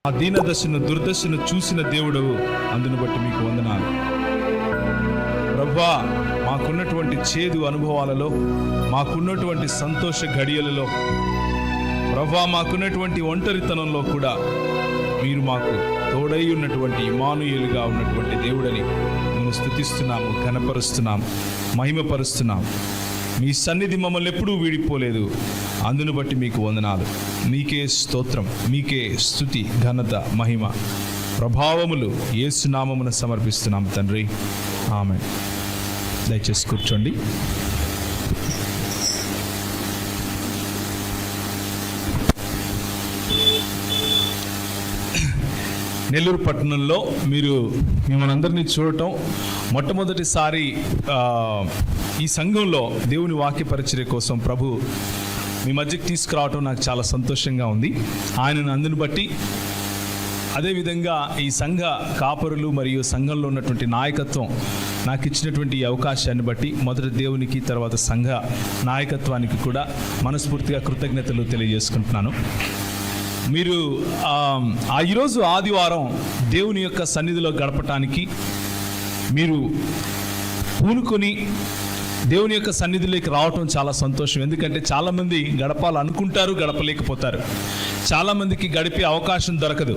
ఆ దీనదశను దుర్దశను చూసిన దేవుడు, అందును బట్టి మీకు వందనాలు ప్రభువా. మాకున్నటువంటి చేదు అనుభవాలలో, మాకున్నటువంటి సంతోష ఘడియలలో ప్రభువా, మాకున్నటువంటి ఒంటరితనంలో కూడా మీరు మాకు తోడై ఉన్నటువంటి ఇమ్మానుయేలుగా ఉన్నటువంటి దేవుడని మేము స్తుతిస్తున్నాము, ఘనపరుస్తున్నాము, మహిమపరుస్తున్నాము. మీ సన్నిధి మమ్మల్ని ఎప్పుడూ వీడిపోలేదు. అందును బట్టి మీకు వందనాలు. మీకే స్తోత్రం, మీకే స్తుతి, ఘనత, మహిమ, ప్రభావములు యేసు నామమున సమర్పిస్తున్నాం తండ్రి. ఆమేన్. దయచేసి కూర్చోండి. నెల్లూరు పట్టణంలో మీరు మిమ్మల్ని అందరినీ చూడటం మొట్టమొదటిసారి ఈ సంఘంలో దేవుని వాక్య పరిచర్య కోసం ప్రభు మీ మధ్యకి తీసుకురావటం నాకు చాలా సంతోషంగా ఉంది. ఆయనను అందుని బట్టి, అదేవిధంగా ఈ సంఘ కాపరులు మరియు సంఘంలో ఉన్నటువంటి నాయకత్వం నాకు ఇచ్చినటువంటి ఈ అవకాశాన్ని బట్టి మొదటి దేవునికి, తర్వాత సంఘ నాయకత్వానికి కూడా మనస్ఫూర్తిగా కృతజ్ఞతలు తెలియజేసుకుంటున్నాను. మీరు ఈరోజు ఆదివారం దేవుని యొక్క సన్నిధిలో గడపటానికి మీరు పూనుకొని దేవుని యొక్క సన్నిధిలోకి రావటం చాలా సంతోషం. ఎందుకంటే చాలామంది గడపాలనుకుంటారు, గడపలేకపోతారు. చాలామందికి గడిపే అవకాశం దొరకదు.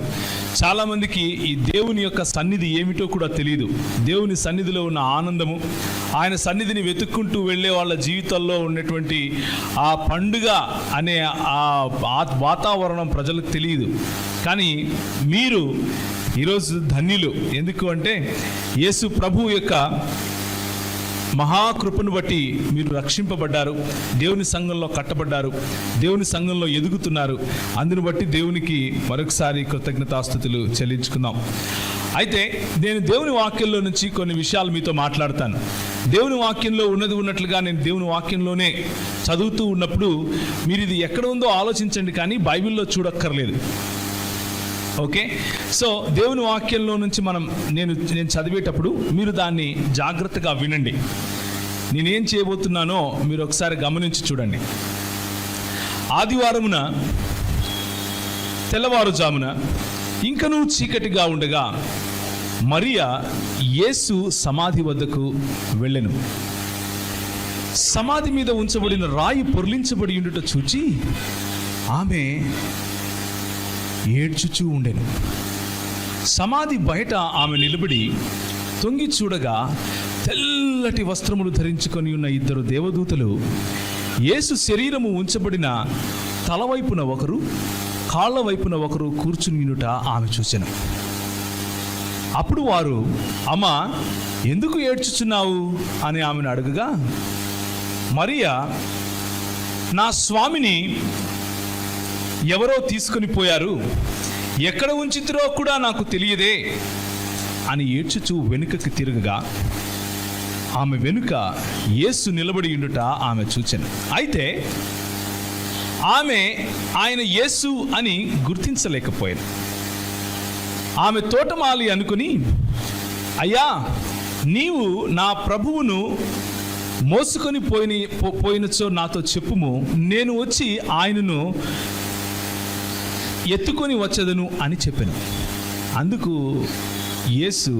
చాలామందికి ఈ దేవుని యొక్క సన్నిధి ఏమిటో కూడా తెలియదు. దేవుని సన్నిధిలో ఉన్న ఆనందము, ఆయన సన్నిధిని వెతుక్కుంటూ వెళ్ళే వాళ్ళ జీవితాల్లో ఉన్నటువంటి ఆ పండుగ అనే ఆ వాతావరణం ప్రజలకు తెలియదు. కానీ మీరు ఈరోజు ధన్యులు. ఎందుకు అంటే యేసు ప్రభువు యొక్క మహాకృపను బట్టి మీరు రక్షింపబడ్డారు, దేవుని సంఘంలో కట్టబడ్డారు, దేవుని సంఘంలో ఎదుగుతున్నారు. అందును బట్టి దేవునికి మరొకసారి కృతజ్ఞతాస్తుతులు చెల్లించుకుందాం. అయితే నేను దేవుని వాక్యంలో నుంచి కొన్ని విషయాలు మీతో మాట్లాడతాను. దేవుని వాక్యంలో ఉన్నది ఉన్నట్లుగా నేను దేవుని వాక్యంలోనే చదువుతూ ఉన్నప్పుడు మీరు ఇది ఎక్కడ ఉందో ఆలోచించండి, కానీ బైబిల్లో చూడక్కర్లేదు. ఓకే, సో దేవుని వాక్యంలో నుంచి నేను చదివేటప్పుడు మీరు దాన్ని జాగ్రత్తగా వినండి. నేనేం చేయబోతున్నానో మీరు ఒకసారి గమనించి చూడండి. ఆదివారమున తెల్లవారుజామున ఇంకనూ చీకటిగా ఉండగా మరియా యేసు సమాధి వద్దకు వెళ్ళెను. సమాధి మీద ఉంచబడిన రాయి పొర్లించబడి ఉండుట చూచి ఆమె ఏడ్చుచూ ఉండెను. సమాధి బయట ఆమె నిలబడి తొంగి చూడగా తెల్లటి వస్త్రములు ధరించుకొని ఉన్న ఇద్దరు దేవదూతలు యేసు శరీరము ఉంచబడిన తలవైపున ఒకరు, కాళ్ళ వైపున ఒకరు కూర్చునియుట ఆమె చూసెను. అప్పుడు వారు, అమ్మా, ఎందుకు ఏడ్చుచున్నావు అని ఆమెను అడుగగా, మరియా, నా స్వామిని ఎవరో తీసుకొని పోయారు, ఎక్కడ ఉంచితిరో కూడా నాకు తెలియదే అని ఏడ్చుచూ వెనుకకి తిరగగా ఆమె వెనుక యేసు నిలబడి ఉండుట ఆమె చూచెను. అయితే ఆమె ఆయన యేసు అని గుర్తించలేకపోయాను. ఆమె తోటమాలి అనుకుని, అయ్యా, నీవు నా ప్రభువును మోసుకొని పోయినచో నాతో చెప్పుము, నేను వచ్చి ఆయనను ఎత్తుకొని వచ్చేదను అని చెప్పాను. అందుకు యేసు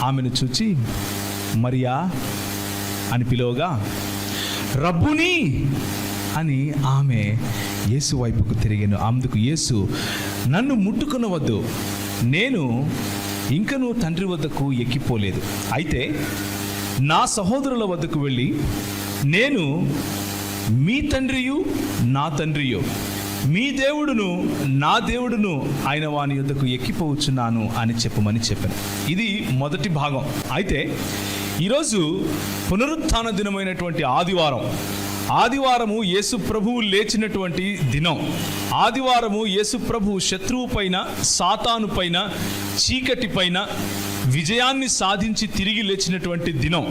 ఆమెను చూచి మరియా అని పిలవగా, రబ్బుని అని ఆమె యేసు వైపుకు తిరిగాను. అందుకు యేసు, నన్ను ముట్టుకొనవద్దు, నేను ఇంకనూ తండ్రి వద్దకు ఎక్కిపోలేదు. అయితే నా సహోదరుల వద్దకు వెళ్ళి, నేను మీ తండ్రియు నా తండ్రియు, మీ దేవుడును నా దేవుడును ఆయన వాని యొద్దకు ఎక్కిపోవచ్చున్నాను అని చెప్పమని చెప్పాను. ఇది మొదటి భాగం. అయితే ఈరోజు పునరుత్థాన దినమైనటువంటి ఆదివారము యేసు ప్రభువు లేచినటువంటి దినం. ఆదివారము యేసు ప్రభువు శత్రువు పైన, సాతాను పైన, చీకటి పైన విజయాన్ని సాధించి తిరిగి లేచినటువంటి దినం.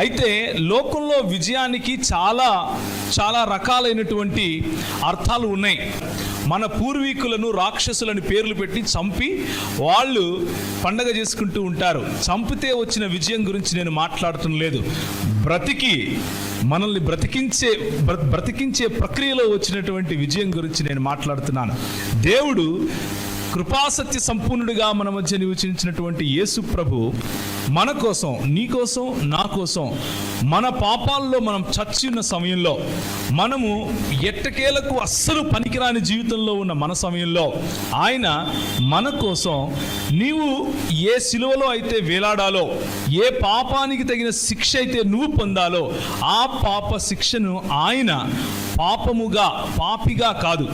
అయితే లోకంలో విజయానికి చాలా చాలా రకాలైనటువంటి అర్థాలు ఉన్నాయి. మన పూర్వీకులను రాక్షసులని పేర్లు పెట్టి చంపి వాళ్ళు పండగ చేసుకుంటూ ఉంటారు. చంపితే వచ్చిన విజయం గురించి నేను మాట్లాడటం లేదు. మనల్ని బ్రతికించే ప్రక్రియలో వచ్చినటువంటి విజయం గురించి నేను మాట్లాడుతున్నాను. దేవుడు కృపాసత్య సంపూర్ణుడిగా మన మధ్య నివసించినటువంటి యేసు ప్రభు మన కోసం, నీ కోసం, నా కోసం, మన పాపాల్లో మనం చచ్చి ఉన్న సమయంలో, మనము ఎట్టకేలకు అస్సలు పనికిరాని జీవితంలో ఉన్న మన సమయంలో ఆయన మన కోసం, నీవు ఏ సిలువలో అయితే వేలాడాలో, ఏ పాపానికి తగిన శిక్ష అయితే నువ్వు పొందాలో, ఆ పాప శిక్షను ఆయన పాపిగా కాదు,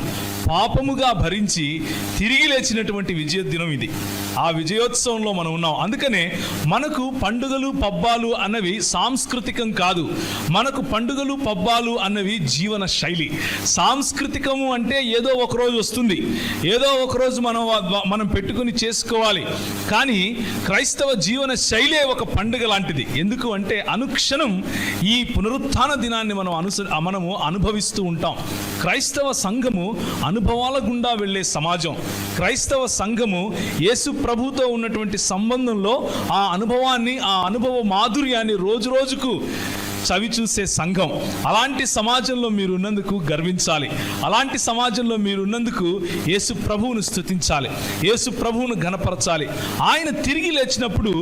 పాపముగా భరించి తిరిగి లేచినటువంటి విజయ దినం ఇది. ఆ విజయోత్సవంలో మనం ఉన్నాం. అందుకనే మనకు పండుగలు పబ్బాలు అన్నవి సాంస్కృతికం కాదు. మనకు పండుగలు పబ్బాలు అన్నవి జీవన శైలి. సాంస్కృతికము అంటే ఏదో ఒకరోజు వస్తుంది, ఏదో ఒకరోజు మనం పెట్టుకుని చేసుకోవాలి. కానీ క్రైస్తవ జీవన శైలే ఒక పండుగ లాంటిది. ఎందుకు అంటే అనుక్షణం ఈ పునరుత్థాన దినాన్ని మనము అనుభవిస్తూ ఉంటాం. క్రైస్తవ సంఘము అనుభవాల గుండా వెళ్ళే సమాజం. క్రైస్తవ సంఘము యేసు ప్రభుతో ఉన్నటువంటి సంబంధంలో ఆ అనుభవాన్ని, ఆ అనుభవ మాధుర్యాన్ని రోజు రోజుకు చవి చూసే సంఘం. అలాంటి సమాజంలో మీరున్నందుకు గర్వించాలి. అలాంటి సమాజంలో మీరున్నందుకు యేసు ప్రభువును స్తుతించాలి, యేసు ప్రభువును ఘనపరచాలి. ఆయన తిరిగి లేచినప్పుడు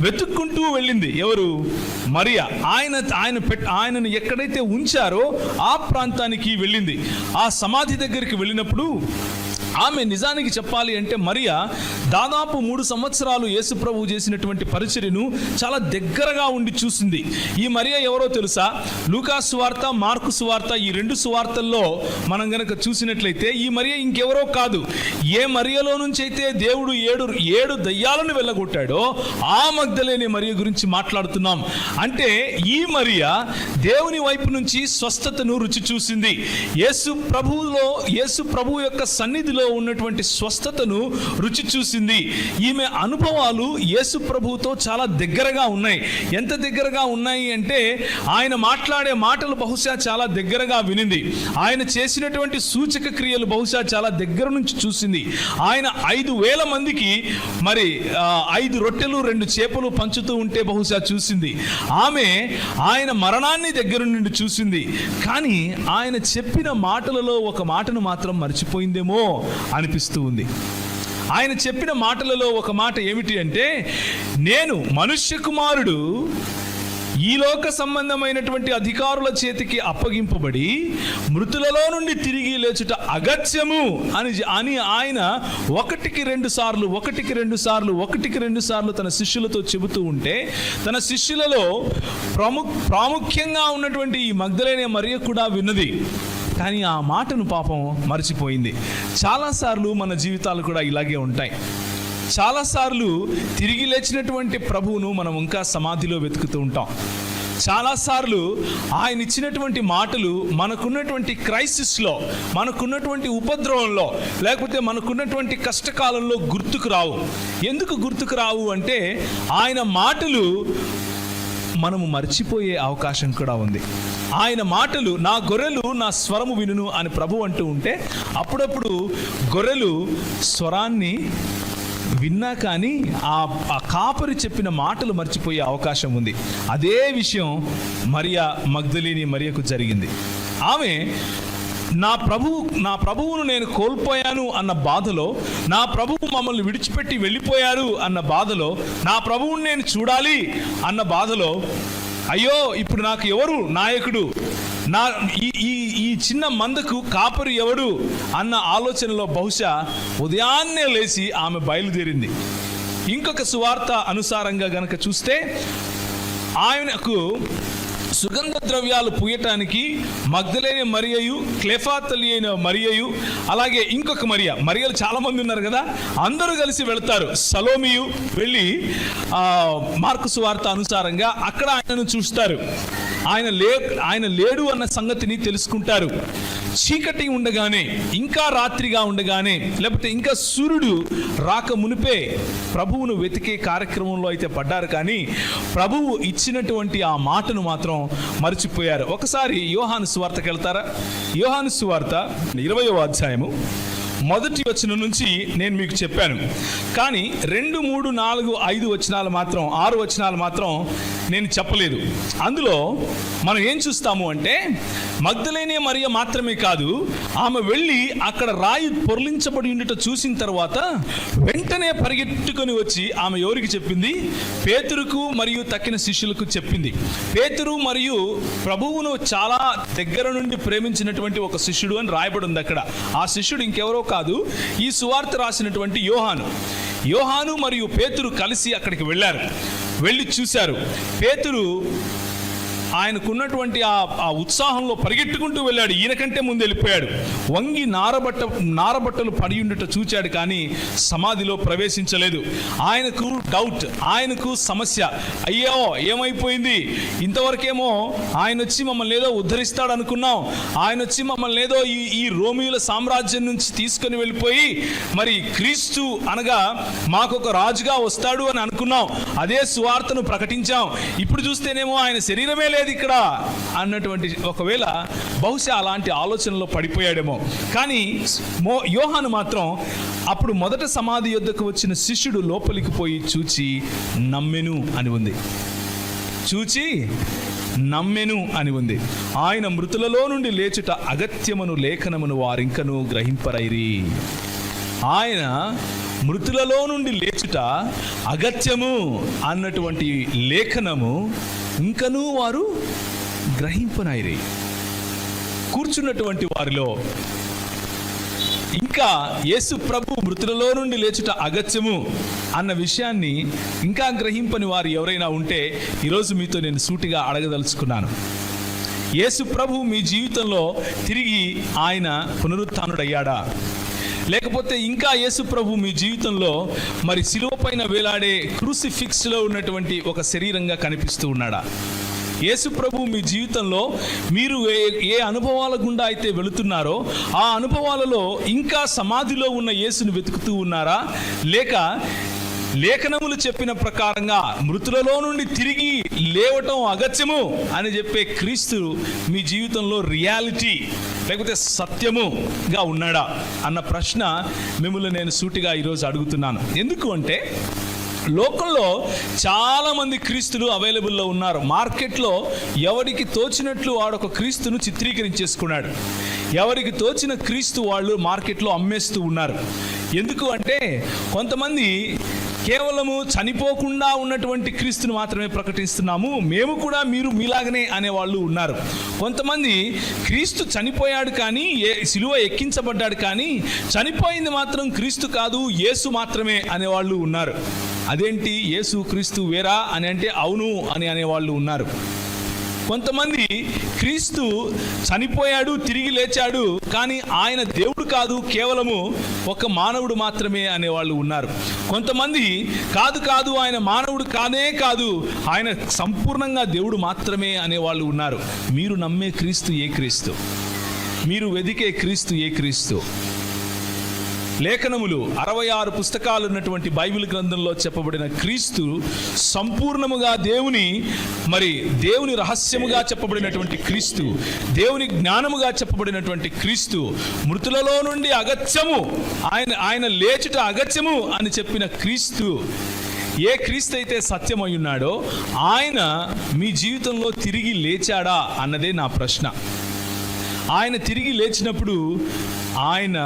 వెతుక్కుంటూ వెళ్ళింది ఎవరు? మరియా. ఆయనను ఎక్కడైతే ఉంచారో ఆ ప్రాంతానికి వెళ్ళింది. ఆ సమాధి దగ్గరికి వెళ్ళినప్పుడు ఆమె నిజానికి చెప్పాలి అంటే మరియా దాదాపు 3 సంవత్సరాలు యేసు ప్రభువు చేసినటువంటి పరిచర్యను చాలా దగ్గరగా ఉండి చూసింది. ఈ మరియా ఎవరో తెలుసా? లూకా సువార్త, మార్కు సువార్త, ఈ 2 సువార్తల్లో మనం గనక చూసినట్లయితే ఈ మరియా ఇంకెవరో కాదు. ఏ మరియలో నుంచి అయితే దేవుడు 7 దయ్యాలను వెళ్ళగొట్టాడో ఆ మగ్దలేనే మరియ గురించి మాట్లాడుతున్నాం. అంటే ఈ మరియా దేవుని వైపు నుంచి స్వస్థతను రుచి చూసింది. యేసు ప్రభువు యొక్క సన్నిధిలో ఉన్నటువంటి స్వస్థతను రుచి చూసింది. ఈమె అనుభవాలు యేసు ప్రభువుతో చాలా దగ్గరగా ఉన్నాయి. ఎంత దగ్గరగా ఉన్నాయి అంటే ఆయన మాట్లాడే మాటలు బహుశా చాలా దగ్గరగా వినింది. ఆయన చేసినటువంటి సూచక క్రియలు బహుశా చాలా దగ్గర నుంచి చూసింది. ఆయన 5,000 మందికి 5 రొట్టెలు 2 చేపలు పంచుతూ ఉంటే బహుశా చూసింది. ఆయన మరణాన్ని దగ్గర నుండి చూసింది. కానీ ఆయన చెప్పిన మాటలలో ఒక మాటను మాత్రం మర్చిపోయిందేమో అనిపిస్తూ ఉంది. ఆయన చెప్పిన మాటలలో ఒక మాట ఏమిటి అంటే, నేను మనుష్య కుమారుడు ఈ లోక సంబంధమైనటువంటి అధికారుల చేతికి అప్పగింపబడి మృతులలో నుండి తిరిగి లేచుట అగత్యము అని ఆయన ఒకటికి రెండు సార్లు తన శిష్యులతో చెబుతూ ఉంటే, తన శిష్యులలో ప్రాముఖ్యంగా ఉన్నటువంటి ఈ మగ్దలేనే మరియ కూడా విన్నది. కానీ ఆ మాటను పాపం మర్చిపోయింది. చాలాసార్లు మన జీవితాలు కూడా ఇలాగే ఉంటాయి. చాలాసార్లు తిరిగి లేచినటువంటి ప్రభువును మనం ఇంకా సమాధిలో వెతుకుతూ ఉంటాం. చాలాసార్లు ఆయన ఇచ్చినటువంటి మాటలు మనకున్నటువంటి క్రైసిస్లో, మనకున్నటువంటి ఉపద్రవంలో, లేకపోతే మనకున్నటువంటి కష్టకాలంలో గుర్తుకు రావు. ఎందుకు గుర్తుకు రావు అంటే ఆయన మాటలు మనము మర్చిపోయే అవకాశం కూడా ఉంది. ఆయన మాటలు, నా గొర్రెలు నా స్వరము వినును అని ప్రభు అంటూ ఉంటే, అప్పుడప్పుడు గొర్రెలు స్వరాన్ని విన్నా కానీ ఆ కాపరి చెప్పిన మాటలు మర్చిపోయే అవకాశం ఉంది. అదే విషయం మగ్దలేని మరియకు జరిగింది. ఆమె నా ప్రభువును నేను కోల్పోయాను అన్న బాధలో, నా ప్రభువు మమ్మల్ని విడిచిపెట్టి వెళ్ళిపోయారు అన్న బాధలో, నా ప్రభువుని నేను చూడాలి అన్న బాధలో, అయ్యో ఇప్పుడు నాకు ఎవరు నాయకుడు, ఈ చిన్న మందకు కాపరి ఎవడు అన్న ఆలోచనలో బహుశా ఉదయాన్నే లేచి ఆమె బయలుదేరింది. ఇంకొక సువార్త అనుసారంగా గనక చూస్తే, ఆయనకు సుగంధ ద్రవ్యాలు పూయటానికి మగ్దలేనే మరియయు, క్లెఫా తల్లి అయిన మరియయు, అలాగే ఇంకొక మరియలు చాలా మంది ఉన్నారు కదా, అందరూ కలిసి వెళ్తారు. సలోమియు వెళ్ళి మార్కు సువార్త అనుసారంగా అక్కడ ఆయనను చూస్తారు. ఆయన లేడు అన్న సంగతిని తెలుసుకుంటారు. చీకటి ఉండగానే, ఇంకా రాత్రిగా ఉండగానే, లేకపోతే ఇంకా సూర్యుడు రాక మునిపే ప్రభువును వెతికే కార్యక్రమంలో అయితే పడ్డారు. కానీ ప్రభువు ఇచ్చినటువంటి ఆ మాటను మాత్రం మర్చిపోయారు. ఒకసారి యోహాను సువార్తకి వెళ్తారా? యోహాను సువార్త 20వ అధ్యాయము మొదటి వచనం నుంచి నేను మీకు చెప్పాను. కానీ 2, 3, 4, 5 వచనాలు మాత్రం 6 వచనాలు మాత్రం నేను చెప్పలేదు. అందులో మనం ఏం చూస్తాము అంటే మగ్దలేనే మరియ మాత్రమే కాదు, ఆమె వెళ్ళి అక్కడ రాయి పొర్లించబడి ఉండట చూసిన తర్వాత వెంటనే పరిగెట్టుకొని వచ్చి ఆమె ఎవరికి చెప్పింది? పేతురుకు మరియు తక్కిన శిష్యులకు చెప్పింది. పేతురు మరియు ప్రభువును చాలా దగ్గర నుండి ప్రేమించినటువంటి ఒక శిష్యుడు అని రాయబడి ఉంది అక్కడ. ఆ శిష్యుడు ఇంకెవరో కాదు, ఈ సువార్త రాసినటువంటి యోహాను మరియు పేతురు కలిసి అక్కడికి వెళ్ళారు. వెళ్ళి చూశారు. పేతురు ఆయనకున్నటువంటి ఆ ఉత్సాహంలో పరిగెట్టుకుంటూ వెళ్ళాడు. ఈయనకంటే ముందు వెళ్ళిపోయాడు. వంగి నారబట్టలు పడి ఉండట చూచాడు, కానీ సమాధిలో ప్రవేశించలేదు. ఆయనకు డౌట్, ఆయనకు సమస్య. అయ్యో ఏమైపోయింది? ఇంతవరకేమో ఆయన వచ్చి మమ్మల్ని ఏదో ఉద్ధరిస్తాడు అనుకున్నాం. ఆయన వచ్చి మమ్మల్ని ఏదో ఈ రోమియుల సామ్రాజ్యం నుంచి తీసుకొని వెళ్ళిపోయి మరి క్రీస్తు అనగా మాకొక రాజుగా వస్తాడు అని అనుకున్నాం. అదే సువార్తను ప్రకటించాం. ఇప్పుడు చూస్తేనేమో ఆయన శరీరమే లేదు ఇక్కడ అన్నటువంటి, ఒకవేళ బహుశా అలాంటి ఆలోచనలో పడిపోయాడేమో. కానీ యోహాను మాత్రం అప్పుడు మొదట సమాధి యొద్దకు వచ్చిన శిష్యుడు లోపలికి పోయి చూచి నమ్మెను అని ఉంది. చూచి నమ్మెను అని ఉంది. ఆయన మృతులలో నుండి లేచుట అగత్యమును లేఖనమును వారింకను గ్రహింపరైరి. ఆయన మృతులలో నుండి లేచుట అగత్యము అన్నటువంటి లేఖనము ఇంకనూ వారు గ్రహింపనైరి. కూర్చున్నటువంటి వారిలో ఇంకా యేసు ప్రభు మృతులలో నుండి లేచుట అగత్యము అన్న విషయాన్ని ఇంకా గ్రహింపని వారు ఎవరైనా ఉంటే ఈరోజు మీతో నేను సూటిగా అడగదలుచుకున్నాను. యేసు ప్రభు మీ జీవితంలో తిరిగి ఆయన పునరుత్థానుడయ్యాడా? లేకపోతే ఇంకా యేసు ప్రభు మీ జీవితంలో మరి శిలువ పైన వేలాడే క్రూసిఫిక్స్లో ఉన్నటువంటి ఒక శరీరంగా కనిపిస్తూ ఉన్నాడా? యేసు ప్రభు మీ జీవితంలో మీరు ఏ అనుభవాల గుండా అయితే వెళుతున్నారో ఆ అనుభవాలలో ఇంకా సమాధిలో ఉన్న యేసును వెతుకుతూ ఉన్నారా? లేక లేఖనములు చెప్పిన ప్రకారంగా మృతులలో నుండి తిరిగి లేవటం అగత్యము అని చెప్పే క్రీస్తు మీ జీవితంలో రియాలిటీ లేకపోతే సత్యముగా ఉన్నాడా అన్న ప్రశ్న మిమ్మల్ని నేను సూటిగా ఈరోజు అడుగుతున్నాను. ఎందుకు అంటే లోకంలో చాలామంది క్రీస్తులు అవైలబుల్లో ఉన్నారు. మార్కెట్లో ఎవరికి తోచినట్లు వాడొక క్రీస్తును చిత్రీకరించేసుకున్నాడు. ఎవరికి తోచిన క్రీస్తు వాళ్ళు మార్కెట్లో అమ్మేస్తూ ఉన్నారు. ఎందుకు అంటే కొంతమంది కేవలము చనిపోకుండా ఉన్నటువంటి క్రీస్తును మాత్రమే ప్రకటిస్తున్నాము, మేము కూడా మీరు మీలాగనే అనేవాళ్ళు ఉన్నారు. కొంతమంది క్రీస్తు చనిపోయాడు కానీ సిలువ ఎక్కించబడ్డాడు కానీ చనిపోయింది మాత్రం క్రీస్తు కాదు, యేసు మాత్రమే అనేవాళ్ళు ఉన్నారు. అదేంటి యేసు క్రీస్తు వేరా అని అంటే అవును అని అనేవాళ్ళు ఉన్నారు. కొంతమంది క్రీస్తు చనిపోయాడు తిరిగి లేచాడు కానీ ఆయన దేవుడు కాదు, కేవలము ఒక మానవుడు మాత్రమే అనేవాళ్ళు ఉన్నారు. కొంతమంది కాదు ఆయన మానవుడు కానే కాదు, ఆయన సంపూర్ణంగా దేవుడు మాత్రమే అనేవాళ్ళు ఉన్నారు. మీరు నమ్మే క్రీస్తు ఏ క్రీస్తు? మీరు వెదికే క్రీస్తు ఏ క్రీస్తు? లేఖనములు 66 పుస్తకాలు ఉన్నటువంటి బైబిల్ గ్రంథంలో చెప్పబడిన క్రీస్తు సంపూర్ణముగా దేవుని రహస్యముగా చెప్పబడినటువంటి క్రీస్తు, దేవుని జ్ఞానముగా చెప్పబడినటువంటి క్రీస్తు, మృతులలో నుండి అగత్యము ఆయన లేచుట అగత్యము అని చెప్పిన క్రీస్తు. ఏ క్రీస్తు అయితే సత్యమై ఉన్నాడో ఆయన మీ జీవితంలో తిరిగి లేచాడా అన్నదే నా ప్రశ్న. ఆయన తిరిగి లేచినప్పుడు ఆయన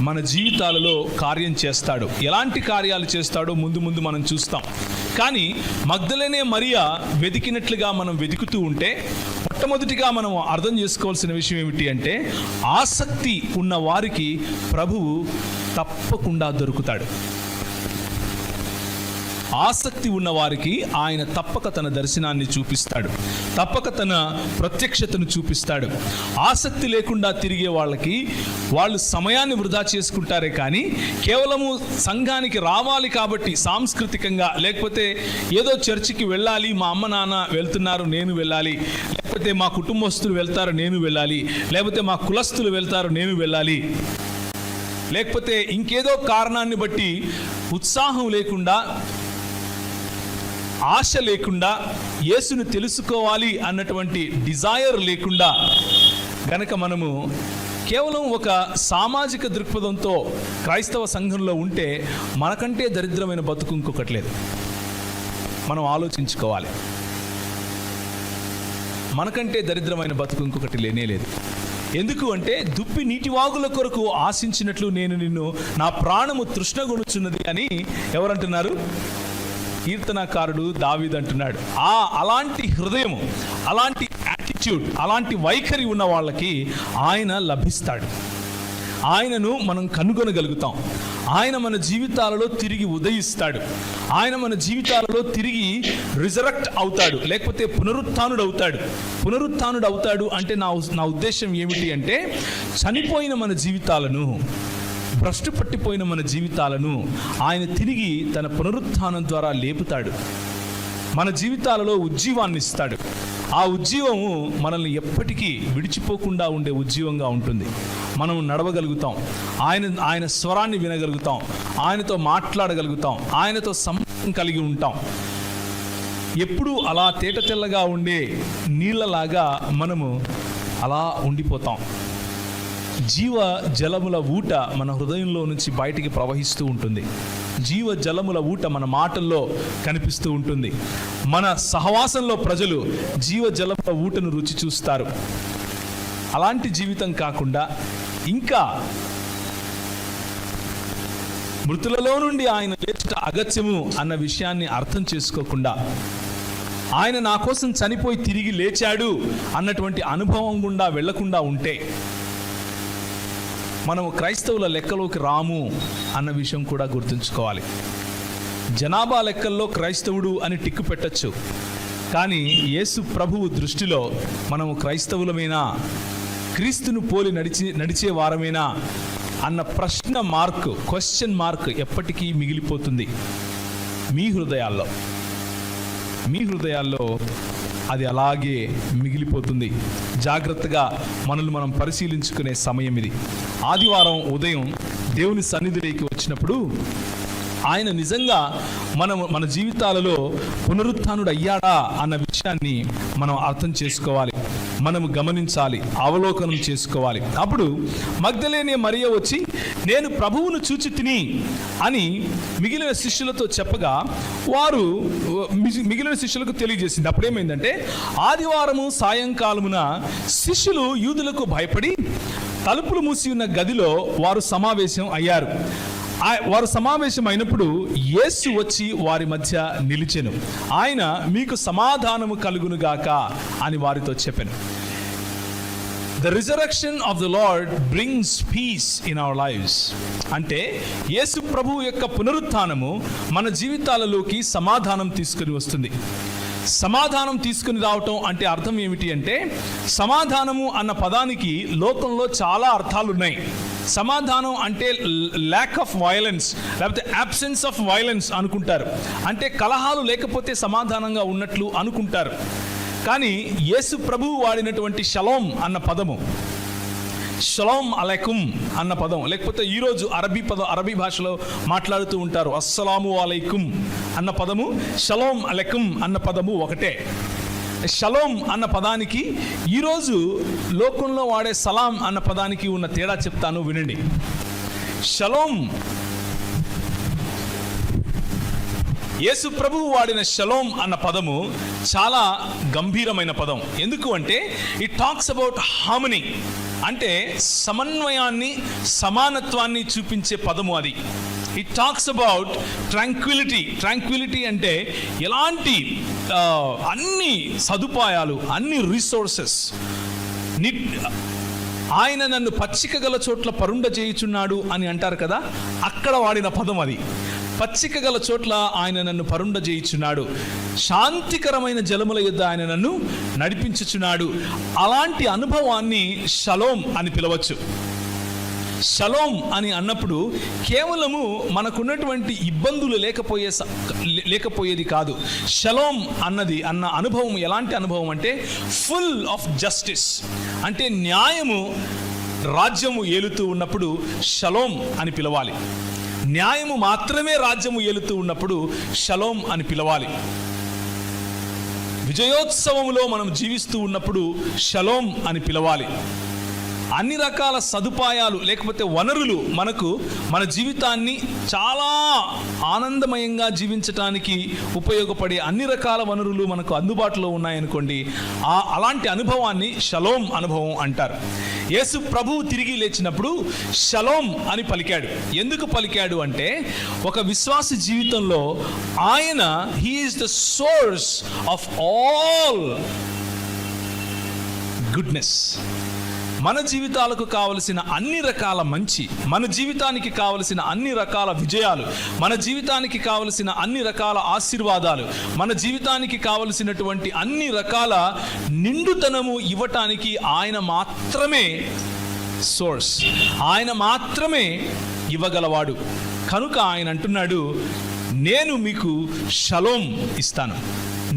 మన జీవితాలలో కార్యం చేస్తాడు. ఎలాంటి కార్యాలు చేస్తాడో ముందు మనం చూస్తాం. కానీ మగ్దలేనే మరియా వెతికినట్లుగా మనం వెతుకుతూ ఉంటే మొట్టమొదటిగా మనం అర్థం చేసుకోవాల్సిన విషయం ఏమిటి అంటే ఆసక్తి ఉన్న వారికి ప్రభువు తప్పకుండా దొరుకుతాడు. ఆసక్తి ఉన్న వారికి ఆయన తప్పక తన దర్శనాన్ని చూపిస్తాడు, తప్పక తన ప్రత్యక్షతను చూపిస్తాడు. ఆసక్తి లేకుండా తిరిగే వాళ్ళకి వాళ్ళు సమయాన్ని వృధా చేసుకుంటారే కానీ కేవలము సంఘానికి రావాలి కాబట్టి సాంస్కృతికంగా, లేకపోతే ఏదో చర్చికి వెళ్ళాలి, మా అమ్మ నాన్న వెళ్తున్నారు నేను వెళ్ళాలి, లేకపోతే మా కుటుంబస్తులు వెళ్తారు నేను వెళ్ళాలి, లేకపోతే మా కులస్తులు వెళ్తారు నేను వెళ్ళాలి, లేకపోతే ఇంకేదో కారణాన్ని బట్టి ఉత్సాహం లేకుండా ఆశ లేకుండా యేసును తెలుసుకోవాలి అన్నటువంటి డిజైర్ లేకుండా గనక మనము కేవలం ఒక సామాజిక దృక్పథంతో క్రైస్తవ సంఘంలో ఉంటే మనకంటే దరిద్రమైన బతుకు ఇంకొకటి లేదు. మనం ఆలోచించుకోవాలి. మనకంటే దరిద్రమైన బతుకు ఇంకొకటి లేనేలేదు. ఎందుకు అంటే దుప్పి నీటివాగుల కొరకు ఆశించినట్లు నేను నిన్ను నా ప్రాణము తృష్ణగొనుచున్నది అని ఎవరంటున్నారు? కీర్తనకారుడు దావీదు అంటున్నాడు. అలాంటి హృదయము, అలాంటి యాటిట్యూడ్, అలాంటి వైఖరి ఉన్న వాళ్ళకి ఆయన లభిస్తాడు. ఆయనను మనం కనుగొనగలుగుతాం. ఆయన మన జీవితాలలో తిరిగి ఉదయిస్తాడు. ఆయన మన జీవితాలలో తిరిగి రిజరెక్ట్ అవుతాడు, లేకపోతే పునరుత్థానుడు అవుతాడు. అంటే నా ఉద్దేశం ఏమిటి అంటే, చనిపోయిన మన జీవితాలను, భ్రష్టు పట్టిపోయిన మన జీవితాలను ఆయన తిరిగి తన పునరుత్థానం ద్వారా లేపుతాడు. మన జీవితాలలో ఉజ్జీవాన్ని ఇస్తాడు. ఆ ఉజ్జీవము మనల్ని ఎప్పటికీ విడిచిపోకుండా ఉండే ఉజ్జీవంగా ఉంటుంది. మనం నడవగలుగుతాం, ఆయన స్వరాన్ని వినగలుగుతాం, ఆయనతో మాట్లాడగలుగుతాం, ఆయనతో సంబంధం కలిగి ఉంటాం. ఎప్పుడూ అలా తేట తెల్లగా ఉండే నీళ్ళలాగా మనము అలా ఉండిపోతాం. జీవ జలముల ఊట మన హృదయంలో నుంచి బయటికి ప్రవహిస్తూ ఉంటుంది. జీవ జలముల ఊట మన మాటల్లో కనిపిస్తూ ఉంటుంది. మన సహవాసంలో ప్రజలు జీవ జలముల ఊటను రుచి చూస్తారు. అలాంటి జీవితం కాకుండా ఇంకా మృతులలో నుండి ఆయన లేచుట అగత్యము అన్న విషయాన్ని అర్థం చేసుకోకుండా, ఆయన నా కోసం చనిపోయి తిరిగి లేచాడు అన్నటువంటి అనుభవం గుండా వెళ్లకుండా ఉంటే మనము క్రైస్తవుల లెక్కలోకి రాము అన్న విషయం కూడా గుర్తుంచుకోవాలి. జనాభా లెక్కల్లో క్రైస్తవుడు అని టిక్కు పెట్టచ్చు, కానీ యేసు ప్రభువు దృష్టిలో మనము క్రైస్తవులమేనా, క్రీస్తును పోలి నడిచే వారమేనా అన్న క్వశ్చన్ మార్క్ ఎప్పటికీ మిగిలిపోతుంది మీ హృదయాల్లో అది అలాగే మిగిలిపోతుంది. జాగ్రత్తగా మనల్ని మనం పరిశీలించుకునే సమయం ఇది. ఆదివారం ఉదయం దేవుని సన్నిధిలోకి వచ్చినప్పుడు ఆయన నిజంగా మన జీవితాలలో పునరుత్థానుడు అయ్యాడా అన్న విషయాన్ని మనం అర్థం చేసుకోవాలి, మనము గమనించాలి, అవలోకనం చేసుకోవాలి. అప్పుడు మగ్దలేనే మరియ వచ్చి నేను ప్రభువును చూచి తిని అని మిగిలిన శిష్యులతో చెప్పగా వారు మిగిలిన శిష్యులకు తెలియజేసింది. అప్పుడేమైందంటే ఆదివారము సాయంకాలమున శిష్యులు యూదులకు భయపడి తలుపులు మూసి ఉన్న గదిలో వారు సమావేశం అయ్యారు. వారు సమావేశం అయినప్పుడు యేసు వచ్చి వారి మధ్య నిలిచెను. ఆయన మీకు సమాధానము కలుగునుగాక అని వారితో చెప్పెను. The resurrection of the Lord brings peace in our lives. అంటే యేసు ప్రభువు యొక్క పునరుత్థానము మన జీవితాలలోకి సమాధానం తీసుకుని వస్తుంది. సమాధానం తీసుకుని రావటం అంటే అర్థం ఏమిటి అంటే, సమాధానము అన్న పదానికి లోకంలో చాలా అర్థాలు ఉన్నాయి. సమాధానం అంటే ల్యాక్ ఆఫ్ వైలెన్స్, లేకపోతే అబ్సెన్స్ ఆఫ్ వైలెన్స్ అనుకుంటారు. అంటే కలహాలు లేకపోతే సమాధానంగా ఉన్నట్లు అనుకుంటారు. కానీ యేసు ప్రభువు వాడినటువంటి షలోమ్ అన్న పదము, షలోమ్ అలైకుం అన్న పదం, లేకపోతే ఈరోజు అరబీ భాషలో మాట్లాడుతూ ఉంటారు అస్సలాము అలైకుం అన్న పదము, షలోమ్ అలైకుం అన్న పదము ఒకటే. షలోమ్ అన్న పదానికి ఈరోజు లోకంలో వాడే సలాం అన్న పదానికి ఉన్న తేడా చెప్తాను వినండి. షలోమ్, యేసు ప్రభువు వాడిన షలోమ్ అన్న పదము చాలా గంభీరమైన పదం. ఎందుకు అంటే ఇట్ టాక్స్ అబౌట్ హార్మనీ, అంటే సమన్వయాన్ని, సమానత్వాన్ని చూపించే పదము అది. ఇట్ టాక్స్ అబౌట్ ట్రాంక్విలిటీ అంటే ఎలాంటి అన్ని సదుపాయాలు, అన్ని రిసోర్సెస్. ఆయన నన్ను పచ్చిక గల చోట్ల పరుండ చేయుచున్నాడు అని అంటారు కదా, అక్కడ వాడిన పదం అది. పచ్చిక గల చోట్ల ఆయన నన్ను పరుండ చేయుచున్నాడు, శాంతికరమైన జలముల యొద్ద ఆయన నన్ను నడిపించుచున్నాడు. అలాంటి అనుభవాన్ని షలోమ్ అని పిలవచ్చు. షలోమ్ అని అన్నప్పుడు కేవలము మనకున్నటువంటి ఇబ్బందులు లేకపోయేది కాదు. షలోమ్ అన్న అనుభవం ఎలాంటి అనుభవం అంటే ఫుల్ ఆఫ్ జస్టిస్, అంటే న్యాయము రాజ్యము ఏలుతూ ఉన్నప్పుడు షలోమ్ అని పిలవాలి. న్యాయము మాత్రమే రాజ్యము ఏలుతూ ఉన్నప్పుడు షలోమ్ అని పిలవాలి. విజయోత్సవములో మనం జీవిస్తూ ఉన్నప్పుడు షలోమ్ అని పిలవాలి. అన్ని రకాల సదుపాయాలు లేకపోతే వనరులు మనకు మన జీవితాన్ని చాలా ఆనందమయంగా జీవించటానికి ఉపయోగపడే అన్ని రకాల వనరులు మనకు అందుబాటులో ఉన్నాయనుకోండి, అలాంటి అనుభవాన్ని షలోం అనుభవం అంటారు. యేసు ప్రభువు తిరిగి లేచినప్పుడు షలోం అని పలికాడు. ఎందుకు పలికాడు అంటే, ఒక విశ్వాస జీవితంలో ఆయన he is the source of all goodness. మన జీవితాలకు కావలసిన అన్ని రకాల మంచి, మన జీవితానికి కావలసిన అన్ని రకాల విజయాలు, మన జీవితానికి కావలసిన అన్ని రకాల ఆశీర్వాదాలు, మన జీవితానికి కావలసినటువంటి అన్ని రకాల నిండుతనము ఇవ్వటానికి ఆయన మాత్రమే సోర్స్, ఆయన మాత్రమే ఇవ్వగలవాడు. కనుక ఆయన అంటున్నాడు, నేను మీకు షలోం ఇస్తాను,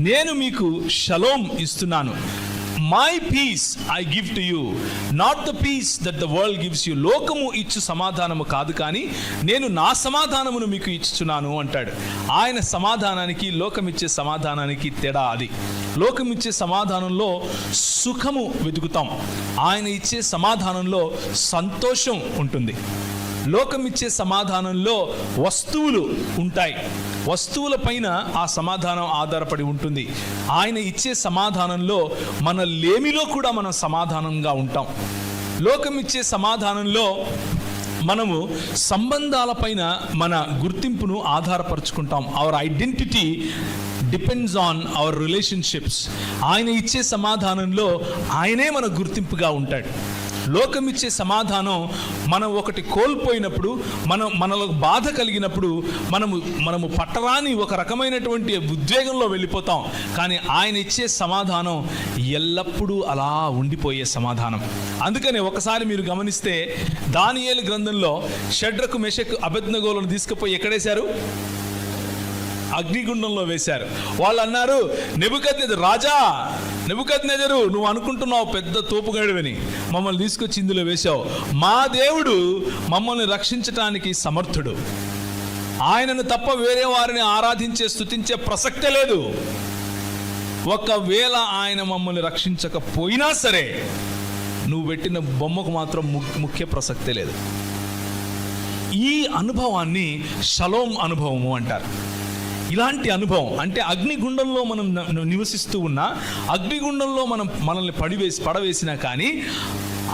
నేను మీకు షలోం ఇస్తున్నాను. My peace I give to you, not the peace that the world gives you. లోకము ఇచ్చు సమాధానము కాదు, కానీ నేను నా సమాధానమును మీకు ఇచ్చుచున్నాను అంటాడు. ఆయన సమాధానానికి లోకమిచ్చే సమాధానానికి తేడా అది. లోకమిచ్చే సమాధానంలో సుఖము వెతుకుతాం, ఆయన ఇచ్చే సమాధానంలో సంతోషం ఉంటుంది. లోకమిచ్చే సమాధానంలో వస్తువులు ఉంటాయి, వస్తువుల పైన ఆ సమాధానం ఆధారపడి ఉంటుంది. ఆయన ఇచ్చే సమాధానంలో మన లేమిలో కూడా మనం సమాధానంగా ఉంటాం. లోకమిచ్చే సమాధానంలో మనము సంబంధాలపైన మన గుర్తింపును ఆధారపరుచుకుంటాం. Our identity depends on our relationships. ఆయన ఇచ్చే సమాధానంలో ఆయనే మన గుర్తింపుగా ఉంటాడు. లోకమిచ్చే సమాధానం మనం ఒకటి కోల్పోయినప్పుడు, మనలో బాధ కలిగినప్పుడు మనము పట్టరాని ఒక రకమైనటువంటి ఉద్వేగంలో వెళ్ళిపోతాం. కానీ ఆయన ఇచ్చే సమాధానం ఎల్లప్పుడూ అలా ఉండిపోయే సమాధానం. అందుకనే ఒకసారి మీరు గమనిస్తే దానియేలు గ్రంథంలో షడ్రకు మెషకు అబేద్నెగోలను తీసుకుపోయి ఎక్కడేశారు? అగ్నిగుండంలో వేశారు. వాళ్ళు అన్నారు, నెబుకద్నెజరు రాజా, నెబుకద్నెజరు నువ్వు అనుకుంటున్నావు పెద్ద తోపుగాడివని, మమ్మల్ని తీసుకొచ్చి ఇందులో వేశావు. మా దేవుడు మమ్మల్ని రక్షించటానికి సమర్థుడు, ఆయనను తప్ప వేరే వారిని ఆరాధించే స్తుతించే ప్రసక్తే లేదు. ఒకవేళ ఆయన మమ్మల్ని రక్షించకపోయినా సరే నువ్వు పెట్టిన బొమ్మకు మాత్రం ముఖ్య ప్రసక్తే లేదు. ఈ అనుభవాన్ని షలోం అనుభవము అంటారు. ఇలాంటి అనుభవం అంటే అగ్నిగుండంలో మనం నివసిస్తూ ఉన్నా, అగ్నిగుండంలో మనల్ని పడవేసినా కానీ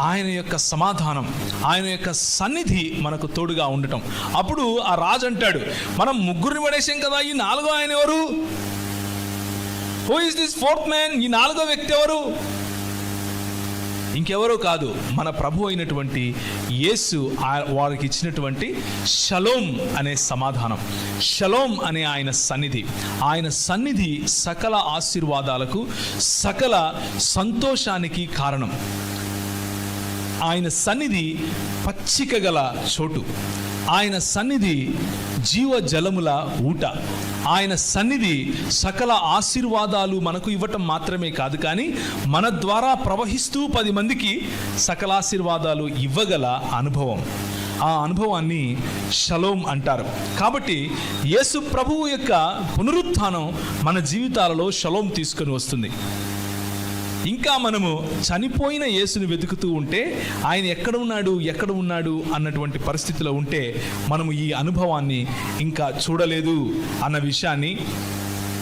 ఆయన యొక్క సమాధానం, ఆయన యొక్క సన్నిధి మనకు తోడుగా ఉండటం. అప్పుడు ఆ రాజు అంటాడు, మనం ముగ్గురిని పడేసాం కదా, ఈ నాలుగో ఆయన ఎవరు? Who is this fourth man? ఈ నాలుగో వ్యక్తి ఎవరు? ఇంకెవరో కాదు, మన ప్రభు అయినటువంటి యేసు వారికి ఇచ్చినటువంటి షలోం అనే సమాధానం, షలోం అనే ఆయన సన్నిధి. ఆయన సన్నిధి సకల ఆశీర్వాదాలకు, సకల సంతోషానికి కారణం. ఆయన సన్నిధి పచ్చిక గల చోటు, ఆయన సన్నిధి జీవ జలముల ఊట, ఆయన సన్నిధి సకల ఆశీర్వాదాలు మనకు ఇవ్వటం మాత్రమే కాదు, కానీ మన ద్వారా ప్రవహిస్తూ 10 మందికి సకల ఆశీర్వాదాలు ఇవ్వగల అనుభవం. ఆ అనుభవాన్ని షలోం అంటారు. కాబట్టి యేసు ప్రభువు యొక్క పునరుత్థానం మన జీవితాలలో షలోం తీసుకొని వస్తుంది. ఇంకా మనము చనిపోయిన యేసుని వెతుకుతూ ఉంటే, ఆయన ఎక్కడ ఉన్నాడు అన్నటువంటి పరిస్థితిలో ఉంటే మనము ఈ అనుభవాన్ని ఇంకా చూడలేదు అన్న విషయాన్ని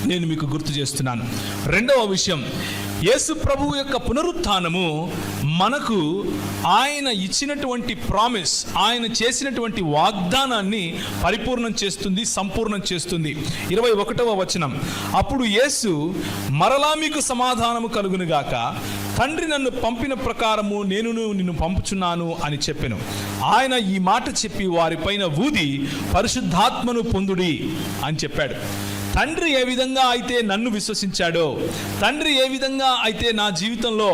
నేను మీకు గుర్తు చేస్తున్నాను. రెండవ విషయం, యేసు ప్రభువు యొక్క పునరుత్థానము మనకు ఆయన ఇచ్చినటువంటి ప్రామిస్, ఆయన చేసినటువంటి వాగ్దానాన్ని పరిపూర్ణం చేస్తుంది, సంపూర్ణం చేస్తుంది. 21వ వచనం, అప్పుడు యేసు మరలా మీకు సమాధానము కలుగునుగాక, తండ్రి నన్ను పంపిన ప్రకారము నేను నిన్ను పంపుచున్నాను అని చెప్పెను. ఆయన ఈ మాట చెప్పి వారిపైన ఊది పరిశుద్ధాత్మను పొందుడి అని చెప్పాడు. తండ్రి ఏ విధంగా అయితే నన్ను విశ్వసించాడో, తండ్రి ఏ విధంగా అయితే నా జీవితంలో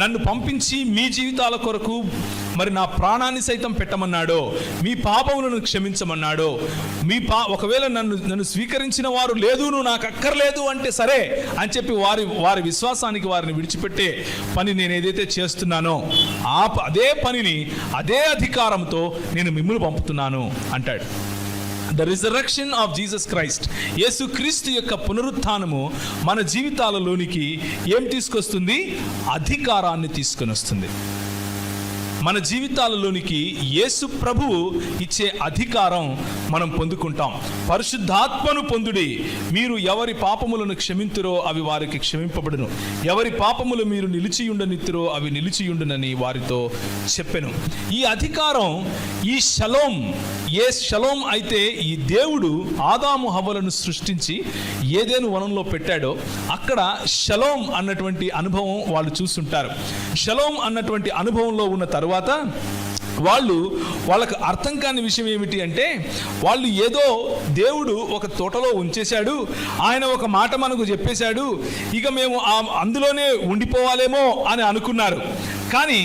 నన్ను పంపించి మీ జీవితాల కొరకు మరి నా ప్రాణాన్ని సైతం పెట్టమన్నాడో, మీ పాపములను క్షమించమన్నాడో, ఒకవేళ నన్ను స్వీకరించిన వారు లేదు, నువ్వు నాకు అక్కర్లేదు అంటే సరే అని చెప్పి వారి విశ్వాసానికి వారిని విడిచిపెట్టే పని నేను ఏదైతే చేస్తున్నానో అదే పనిని, అదే అధికారంతో నేను మిమ్మల్ని పంపుతున్నాను అంటాడు. The resurrection of Jesus Christ, Yesu Kristu యొక్క పునరుత్థానము మన జీవితాలలోనికి ఏం తీసుకొస్తుంది? అధికారాన్ని తీసుకొని వస్తుంది. మన జీవితాలలోనికి యేసు ప్రభువు ఇచ్చే అధికారం మనం పొందుకుంటాం. పరిశుద్ధాత్మను పొందుడి, మీరు ఎవరి పాపములను క్షమింతురో అవి వారికి క్షమింపబడును, ఎవరి పాపములు మీరు నిలిచియుండనిత్తురో అవి నిలిచియుండునని వారితో చెప్పెను. ఈ అధికారం, ఈ షలోం, ఏ షలోం అయితే ఈ దేవుడు ఆదాము హవ్వలను సృష్టించి ఏదెను వనంలో పెట్టాడో అక్కడ షలోం అన్నటువంటి అనుభవం వాళ్ళు చూస్తుంటారు. షలోం అన్నటువంటి అనుభవంలో ఉన్న తరువాత వాళ్ళకు అర్థం కాని విషయం ఏమిటి అంటే, వాళ్ళు ఏదో దేవుడు ఒక తోటలో ఉంచేశాడు, ఆయన ఒక మాట మనకు చెప్పేశాడు, ఇక మేము అందులోనే ఉండిపోవాలేమో అని అనుకున్నారు. కానీ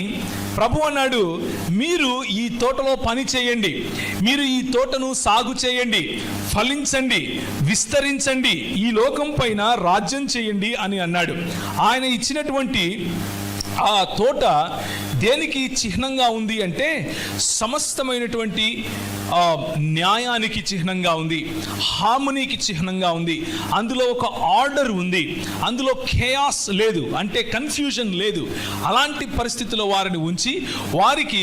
ప్రభు అన్నాడు, మీరు ఈ తోటలో పని చేయండి, మీరు ఈ తోటను సాగు చేయండి, ఫలించండి, విస్తరించండి, ఈ లోకం పైన రాజ్యం చేయండి అని అన్నాడు. ఆయన ఇచ్చినటువంటి ఆ తోట దేనికి చిహ్నంగా ఉంది అంటే, సమస్తమైనటువంటి న్యాయానికి చిహ్నంగా ఉంది, హార్మనీకి చిహ్నంగా ఉంది. అందులో ఒక ఆర్డర్ ఉంది, అందులో ఖేయాస్ లేదు, అంటే కన్ఫ్యూజన్ లేదు. అలాంటి పరిస్థితిలో వారిని ఉంచి వారికి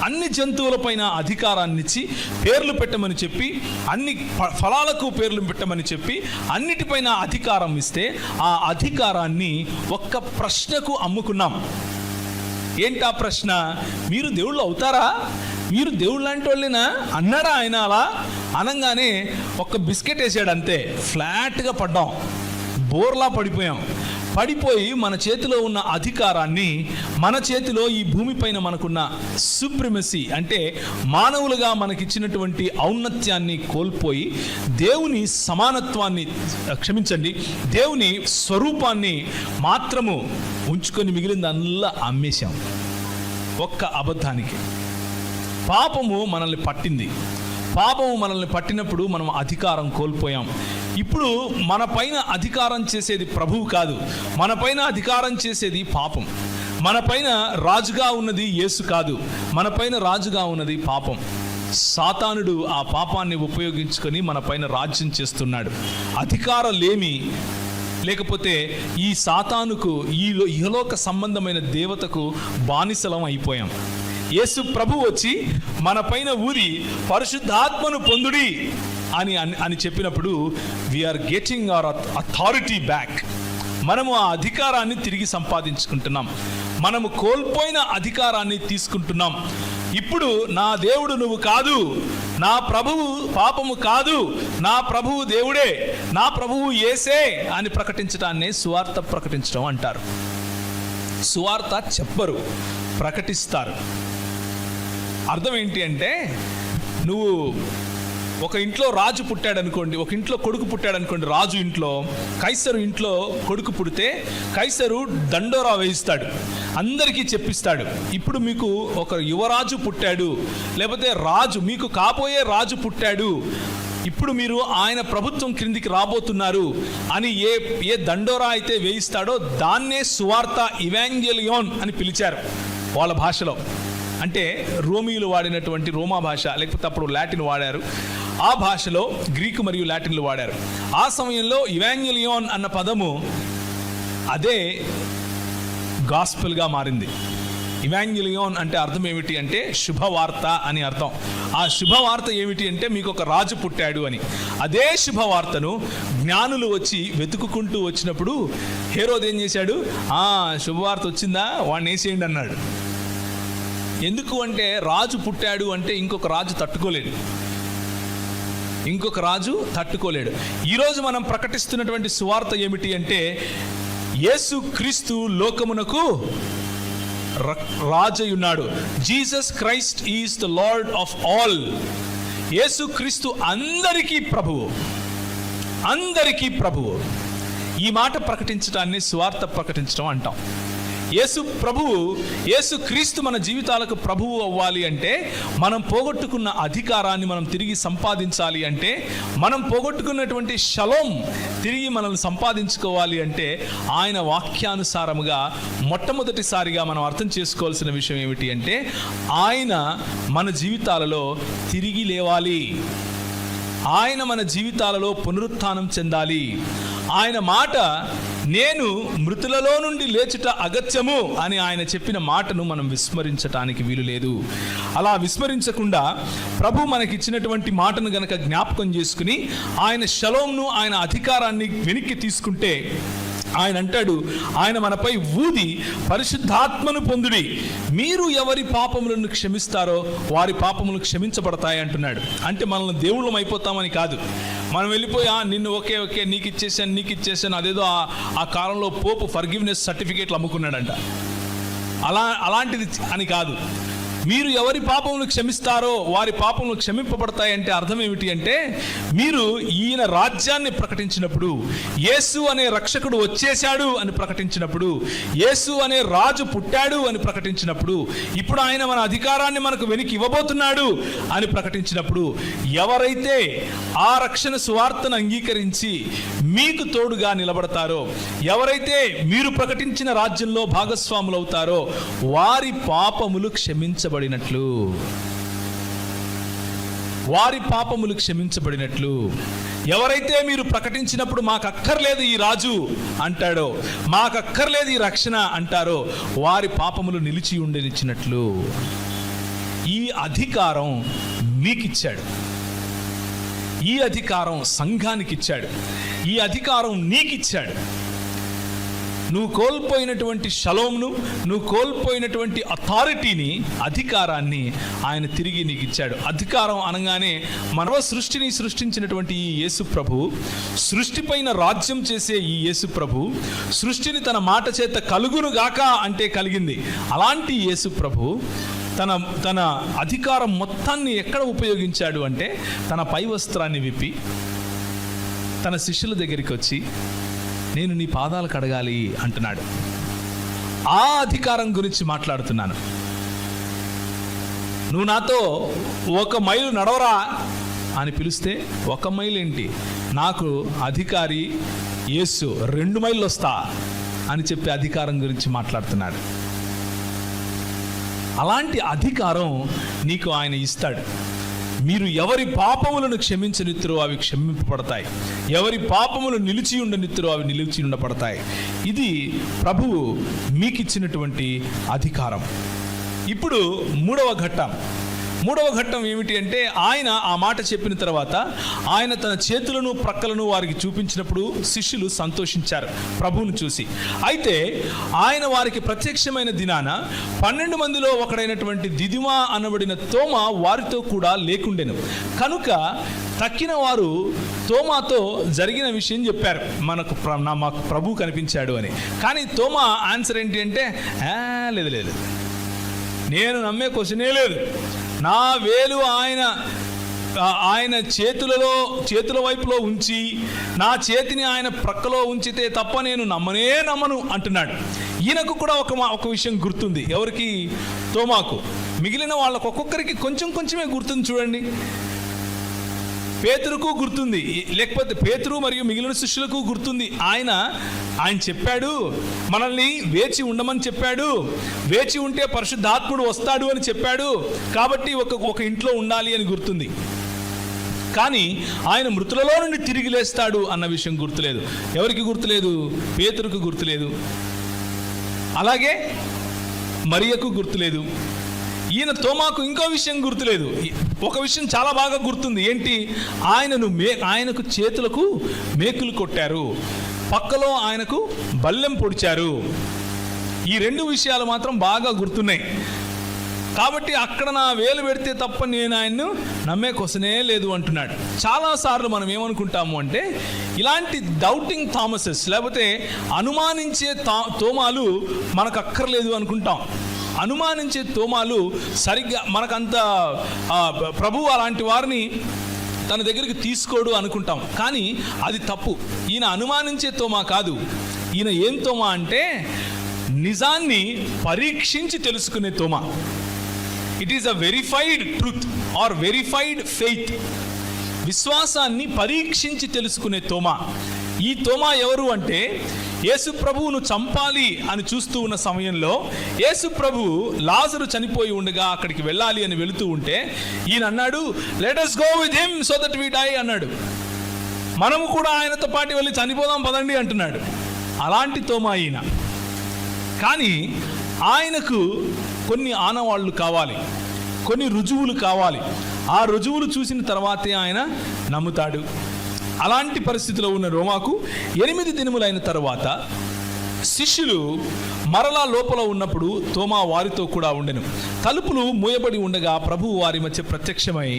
అన్ని జంతువులపైన అధికారాన్ని ఇచ్చి పేర్లు పెట్టమని చెప్పి, అన్ని ఫలాలకు పేర్లు పెట్టమని చెప్పి, అన్నిటిపైన అధికారం ఇస్తే ఆ అధికారాన్ని ఒక్క ప్రశ్నకు అమ్ముకున్నాం. ఏంటా ప్రశ్న? మీరు దేవుళ్ళు అవుతారా, మీరు దేవుళ్ళు లాంటి వాళ్ళేనా అన్నాడా ఆయన. అలా అనగానే ఒక్క బిస్కెట్ వేసాడు అంతే, ఫ్లాట్గా పడ్డాం, బోర్లా పడిపోయి మన చేతిలో ఉన్న అధికారాన్ని, మన చేతిలో ఈ భూమిపైన మనకున్న సుప్రిమసీ అంటే మానవులుగా మనకిచ్చినటువంటి ఔన్నత్యాన్ని కోల్పోయి దేవుని సమానత్వాన్ని, క్షమించండి, దేవుని స్వరూపాన్ని మాత్రము ఉంచుకొని మిగిలిందల్లా అమ్మేశాం ఒక్క అబద్ధానికి. పాపము మనల్ని పట్టింది. పాపము మనల్ని పట్టినప్పుడు మనం అధికారం కోల్పోయాం. ఇప్పుడు మన పైన అధికారం చేసేది ప్రభువు కాదు, మన పైన అధికారం చేసేది పాపం. మన పైన రాజుగా ఉన్నది యేసు కాదు, మన పైన రాజుగా ఉన్నది పాపం. సాతానుడు ఆ పాపాన్ని ఉపయోగించుకొని మన పైన రాజ్యం చేస్తున్నాడు. అధికారలేమి లేకపోతే ఈ సాతానుకు, ఈ ఇహలోక సంబంధమైన దేవతకు బానిసలం అయిపోయాం. యేసు ప్రభు వచ్చి మన పైన ఊరి పరిశుద్ధాత్మను పొందుడి అని చెప్పినప్పుడు we are getting our authority back. మనము ఆ అధికారాన్ని తిరిగి సంపాదించుకుంటున్నాం, మనము కోల్పోయిన అధికారాన్ని తీసుకుంటున్నాం. ఇప్పుడు నా దేవుడు నువ్వు కాదు, నా ప్రభువు పాపము కాదు, నా ప్రభువు దేవుడే, నా ప్రభువు యేసే అని ప్రకటించడాన్నే సువార్త ప్రకటించడం అంటారు. సువార్త చెప్పరు, ప్రకటిస్తారు. అర్థం ఏంటి అంటే, నువ్వు ఒక ఇంట్లో రాజు పుట్టాడు అనుకోండి, ఒక ఇంట్లో కొడుకు పుట్టాడు అనుకోండి, రాజు ఇంట్లో, కైసరు ఇంట్లో కొడుకు పుడితే కైసరు దండోరా వేయిస్తాడు, అందరికీ చెప్పిస్తాడు, ఇప్పుడు మీకు ఒక యువరాజు పుట్టాడు, లేకపోతే రాజు, మీకు కాబోయే రాజు పుట్టాడు, ఇప్పుడు మీరు ఆయన ప్రభుత్వం క్రిందికి రాబోతున్నారు అని ఏ దండోరా అయితే వేయిస్తాడో దాన్నే సువార్త, ఇవాంజెలియోన్ అని పిలిచారు వాళ్ళ భాషలో. అంటే రోమీయులు వాడినటువంటి రోమా భాష, లేకపోతే అప్పుడు లాటిన్ వాడారు, ఆ భాషలో గ్రీకు మరియు లాటిన్లు వాడారు. ఆ సమయంలో ఇవాంజెలియోన్ అన్న పదము అదే గాస్పెల్గా మారింది. ఇవాంజెలియోన్ అంటే అర్థం ఏమిటి అంటే శుభవార్త అని అర్థం. ఆ శుభవార్త ఏమిటి అంటే మీకు ఒక రాజు పుట్టాడు అని. అదే శుభవార్తను జ్ఞానులు వచ్చి వెతుక్కుంటూ వచ్చినప్పుడు హేరోదు ఏం చేశాడు? శుభవార్త వచ్చిందా, వాడిని వేసేయండి అన్నాడు. ఎందుకు అంటే రాజు పుట్టాడు అంటే ఇంకొక రాజు తట్టుకోలేడు. ఈరోజు మనం ప్రకటిస్తున్నటువంటి సువార్త ఏమిటి అంటే, యేసు క్రీస్తు లోకమునకు రాజయున్నాడు. Jesus Christ is the lord of all. Yesu Kristu అందరికీ ప్రభువు. ఈ మాట ప్రకటించడాన్ని సువార్త ప్రకటించడం అంటాం. యేసు క్రీస్తు మన జీవితాలకు ప్రభువు అవ్వాలి అంటే, మనం పోగొట్టుకున్న అధికారాన్ని మనం తిరిగి సంపాదించాలి అంటే, మనం పోగొట్టుకున్నటువంటి షలోం తిరిగి మనల్ని సంపాదించుకోవాలి అంటే, ఆయన వాక్యానుసారముగా మొట్టమొదటిసారిగా మనం అర్థం చేసుకోవాల్సిన విషయం ఏమిటి అంటే, ఆయన మన జీవితాలలో తిరిగి లేవాలి. ఆయన మన జీవితాలలో పునరుత్థానం చెందాలి. ఆయన మాట నేను మృతులలో నుండి లేచుట అగత్యము అని ఆయన చెప్పిన మాటను మనం విస్మరించటానికి వీలు లేదు. అలా విస్మరించకుండా ప్రభు మనకిచ్చినటువంటి మాటను గనక జ్ఞాపకం చేసుకుని ఆయన షలోమ్ను, ఆయన అధికారాన్ని వెనక్కి తీసుకుంటే ఆయన అంటాడు, ఆయన మనపై ఊది పరిశుద్ధాత్మను పొందుడి, మీరు ఎవరి పాపములను క్షమిస్తారో వారి పాపములు క్షమించబడతాయి అంటున్నాడు. అంటే మనల్ని దేవుళ్ళం అయిపోతామని కాదు. మనం వెళ్ళిపోయి నిన్ను ఓకే నీకు ఇచ్చేసాను అదేదో ఆ కాలంలో పోపు ఫర్గివ్నెస్ సర్టిఫికేట్లు అమ్ముకున్నాడంట. అలాంటిది అని కాదు. మీరు ఎవరి పాపములు క్షమిస్తారో వారి పాపములు క్షమింపబడతాయంటే అర్థం ఏమిటి అంటే, మీరు ఈయన రాజ్యాన్ని ప్రకటించినప్పుడు, యేసు అనే రక్షకుడు వచ్చేశాడు అని ప్రకటించినప్పుడు, యేసు అనే రాజు పుట్టాడు అని ప్రకటించినప్పుడు, ఇప్పుడు ఆయన మన అధికారాన్ని మనకు వెనక్కి ఇవ్వబోతున్నాడు అని ప్రకటించినప్పుడు, ఎవరైతే ఆ రక్షణ సువార్తను అంగీకరించి మీకు తోడుగా నిలబడతారో, ఎవరైతే మీరు ప్రకటించిన రాజ్యంలో భాగస్వాములు అవుతారో వారి పాపములు క్షమించబడినట్లు, వారి పాపములు క్షమించబడినట్లు. ఎవరైతే మీరు ప్రకటించినప్పుడు మాకు అక్కర్లేదు ఈ రాజు అంటాడో, మాకు అక్కర్లేదు ఈ రక్షణ అంటారో వారి పాపములు నిలిచి ఉండనిచ్చినట్లు. ఈ అధికారం మీకిచ్చాడు, ఈ అధికారం సంఘానికి ఇచ్చాడు, ఈ అధికారం నీకిచ్చాడు. నువ్వు కోల్పోయినటువంటి షలోమ్ను, నువ్వు కోల్పోయినటువంటి అథారిటీని, అధికారాన్ని ఆయన తిరిగి నీకు ఇచ్చాడు. అధికారం అనగానే మనవ సృష్టిని సృష్టించినటువంటి ఈ యేసు ప్రభు, సృష్టిపైన రాజ్యం చేసే ఈ యేసు ప్రభు, సృష్టిని తన మాట చేత కలుగును గాక అంటే కలిగింది. అలాంటి యేసు ప్రభు తన అధికారం మొత్తాన్ని ఎక్కడ ఉపయోగించాడు అంటే, తన పై వస్త్రాన్ని విప్పి తన శిష్యుల దగ్గరికి వచ్చి నేను నీ పాదాలు కడగాలి అంటున్నాడు. ఆ అధికారం గురించి మాట్లాడుతున్నాను. నువ్వు నాతో 1 మైలు నడవరా అని పిలిస్తే 1 మైలు ఏంటి, నాకు అధికారి యేసు 2 మైళ్ళు వస్తా అని చెప్పే అధికారం గురించి మాట్లాడుతున్నాడు. అలాంటి అధికారం నీకు ఆయన ఇస్తాడు. మీరు ఎవరి పాపములను క్షమించనిత్తురో అవి క్షమింపబడతాయి, ఎవరి పాపములు నిలిచి ఉండనిత్తురో అవి నిలిచి ఉండబడతాయి. ఇది ప్రభువు మీకిచ్చినటువంటి అధికారం. ఇప్పుడు మూడవ ఘట్టం ఏమిటి అంటే, ఆయన ఆ మాట చెప్పిన తర్వాత ఆయన తన చేతులను ప్రక్కలను వారికి చూపించినప్పుడు శిష్యులు సంతోషించారు ప్రభువును చూసి. అయితే ఆయన వారికి ప్రత్యక్షమైన దినాన 12 మందిలో ఒకడైనటువంటి దిదిమా అనబడిన తోమా వారితో కూడా లేకుండెను. కనుక తక్కిన వారు తోమాతో జరిగిన విషయం చెప్పారు, మాకు ప్రభు కనిపించాడు అని. కానీ తోమా ఆన్సర్ ఏంటి అంటే, లేదు, నేను నమ్మే క్వశ్చనే లేదు, నా వేలు ఆయన చేతుల వైపులో ఉంచి నా చేతిని ఆయన ప్రక్కలో ఉంచితే తప్ప నేను నమ్మను అంటున్నాడు. ఈయనకు కూడా ఒక విషయం గుర్తుంది. ఎవరికి? తోమాకు. మిగిలిన వాళ్ళకు ఒక్కొక్కరికి కొంచెమే గుర్తుంది. చూడండి, పేతురుకు గుర్తుంది, లేకపోతే పేతురు మరియు మిగిలిన శిష్యులకు గుర్తుంది. ఆయన చెప్పాడు, మనల్ని వేచి ఉండమని చెప్పాడు, వేచి ఉంటే పరిశుద్ధాత్ముడు వస్తాడు అని చెప్పాడు, కాబట్టి ఒక ఇంట్లో ఉండాలి అని గుర్తుంది. కానీ ఆయన మృతులలో నుండి తిరిగి లేస్తాడు అన్న విషయం గుర్తులేదు. ఎవరికి గుర్తులేదు? పేతురుకు గుర్తులేదు, అలాగే మరియకు గుర్తులేదు. ఈయన తోమాకు ఇంకో విషయం గుర్తులేదు. ఒక విషయం చాలా బాగా గుర్తుంది. ఏంటి? ఆయనకు చేతులకు మేకులు కొట్టారు, పక్కలో ఆయనకు బల్లెం పొడిచారు. ఈ 2 విషయాలు మాత్రం బాగా గుర్తున్నాయి. కాబట్టి అక్కడ నా వేలు పెడితే తప్ప నేను ఆయన్ను నమ్మే క్వశ్చనే లేదు అంటున్నాడు. చాలాసార్లు మనం ఏమనుకుంటాము అంటే, ఇలాంటి డౌటింగ్ థామసెస్ లేకపోతే అనుమానించే తోమాలు మనకు అక్కర్లేదు అనుకుంటాం. అనుమానించే తోమాలు సరిగ్గా మనకంత ప్రభువు అలాంటి వారిని తన దగ్గరికి తీసుకోడు అనుకుంటాం. కానీ అది తప్పు. ఈయన అనుమానించే తోమా కాదు. ఈయన ఏం తోమా అంటే, నిజాన్ని పరీక్షించి తెలుసుకునే Thoma. It is a verified truth or verified faith. విశ్వాసాన్ని పరీక్షించి తెలుసుకునే తోమా. ఈ తోమా ఎవరు అంటే, యేసు ప్రభువును చంపాలి అని చూస్తూ ఉన్న సమయంలో యేసు ప్రభు లాజరు చనిపోయి ఉండగా అక్కడికి వెళ్ళాలి అని వెళుతూ ఉంటే ఈయన అన్నాడు, let us go with him so that we die అన్నాడు. మనము కూడా ఆయనతో పాటు వెళ్ళి చనిపోదాం పదండి అంటున్నాడు. అలాంటి తోమా ఈయన. కానీ ఆయనకు కొన్ని ఆనవాళ్ళు కావాలి, కొన్ని రుజువులు కావాలి. ఆ రుజువులు చూసిన తర్వాతే ఆయన నమ్ముతాడు. అలాంటి పరిస్థితిలో ఉన్న రోమాకు 8 దినములైన తర్వాత శిష్యులు మరలా లోపల ఉన్నప్పుడు తోమా వారితో కూడా ఉండెను. తలుపులు మూయబడి ఉండగా ప్రభువు వారి మధ్య ప్రత్యక్షమై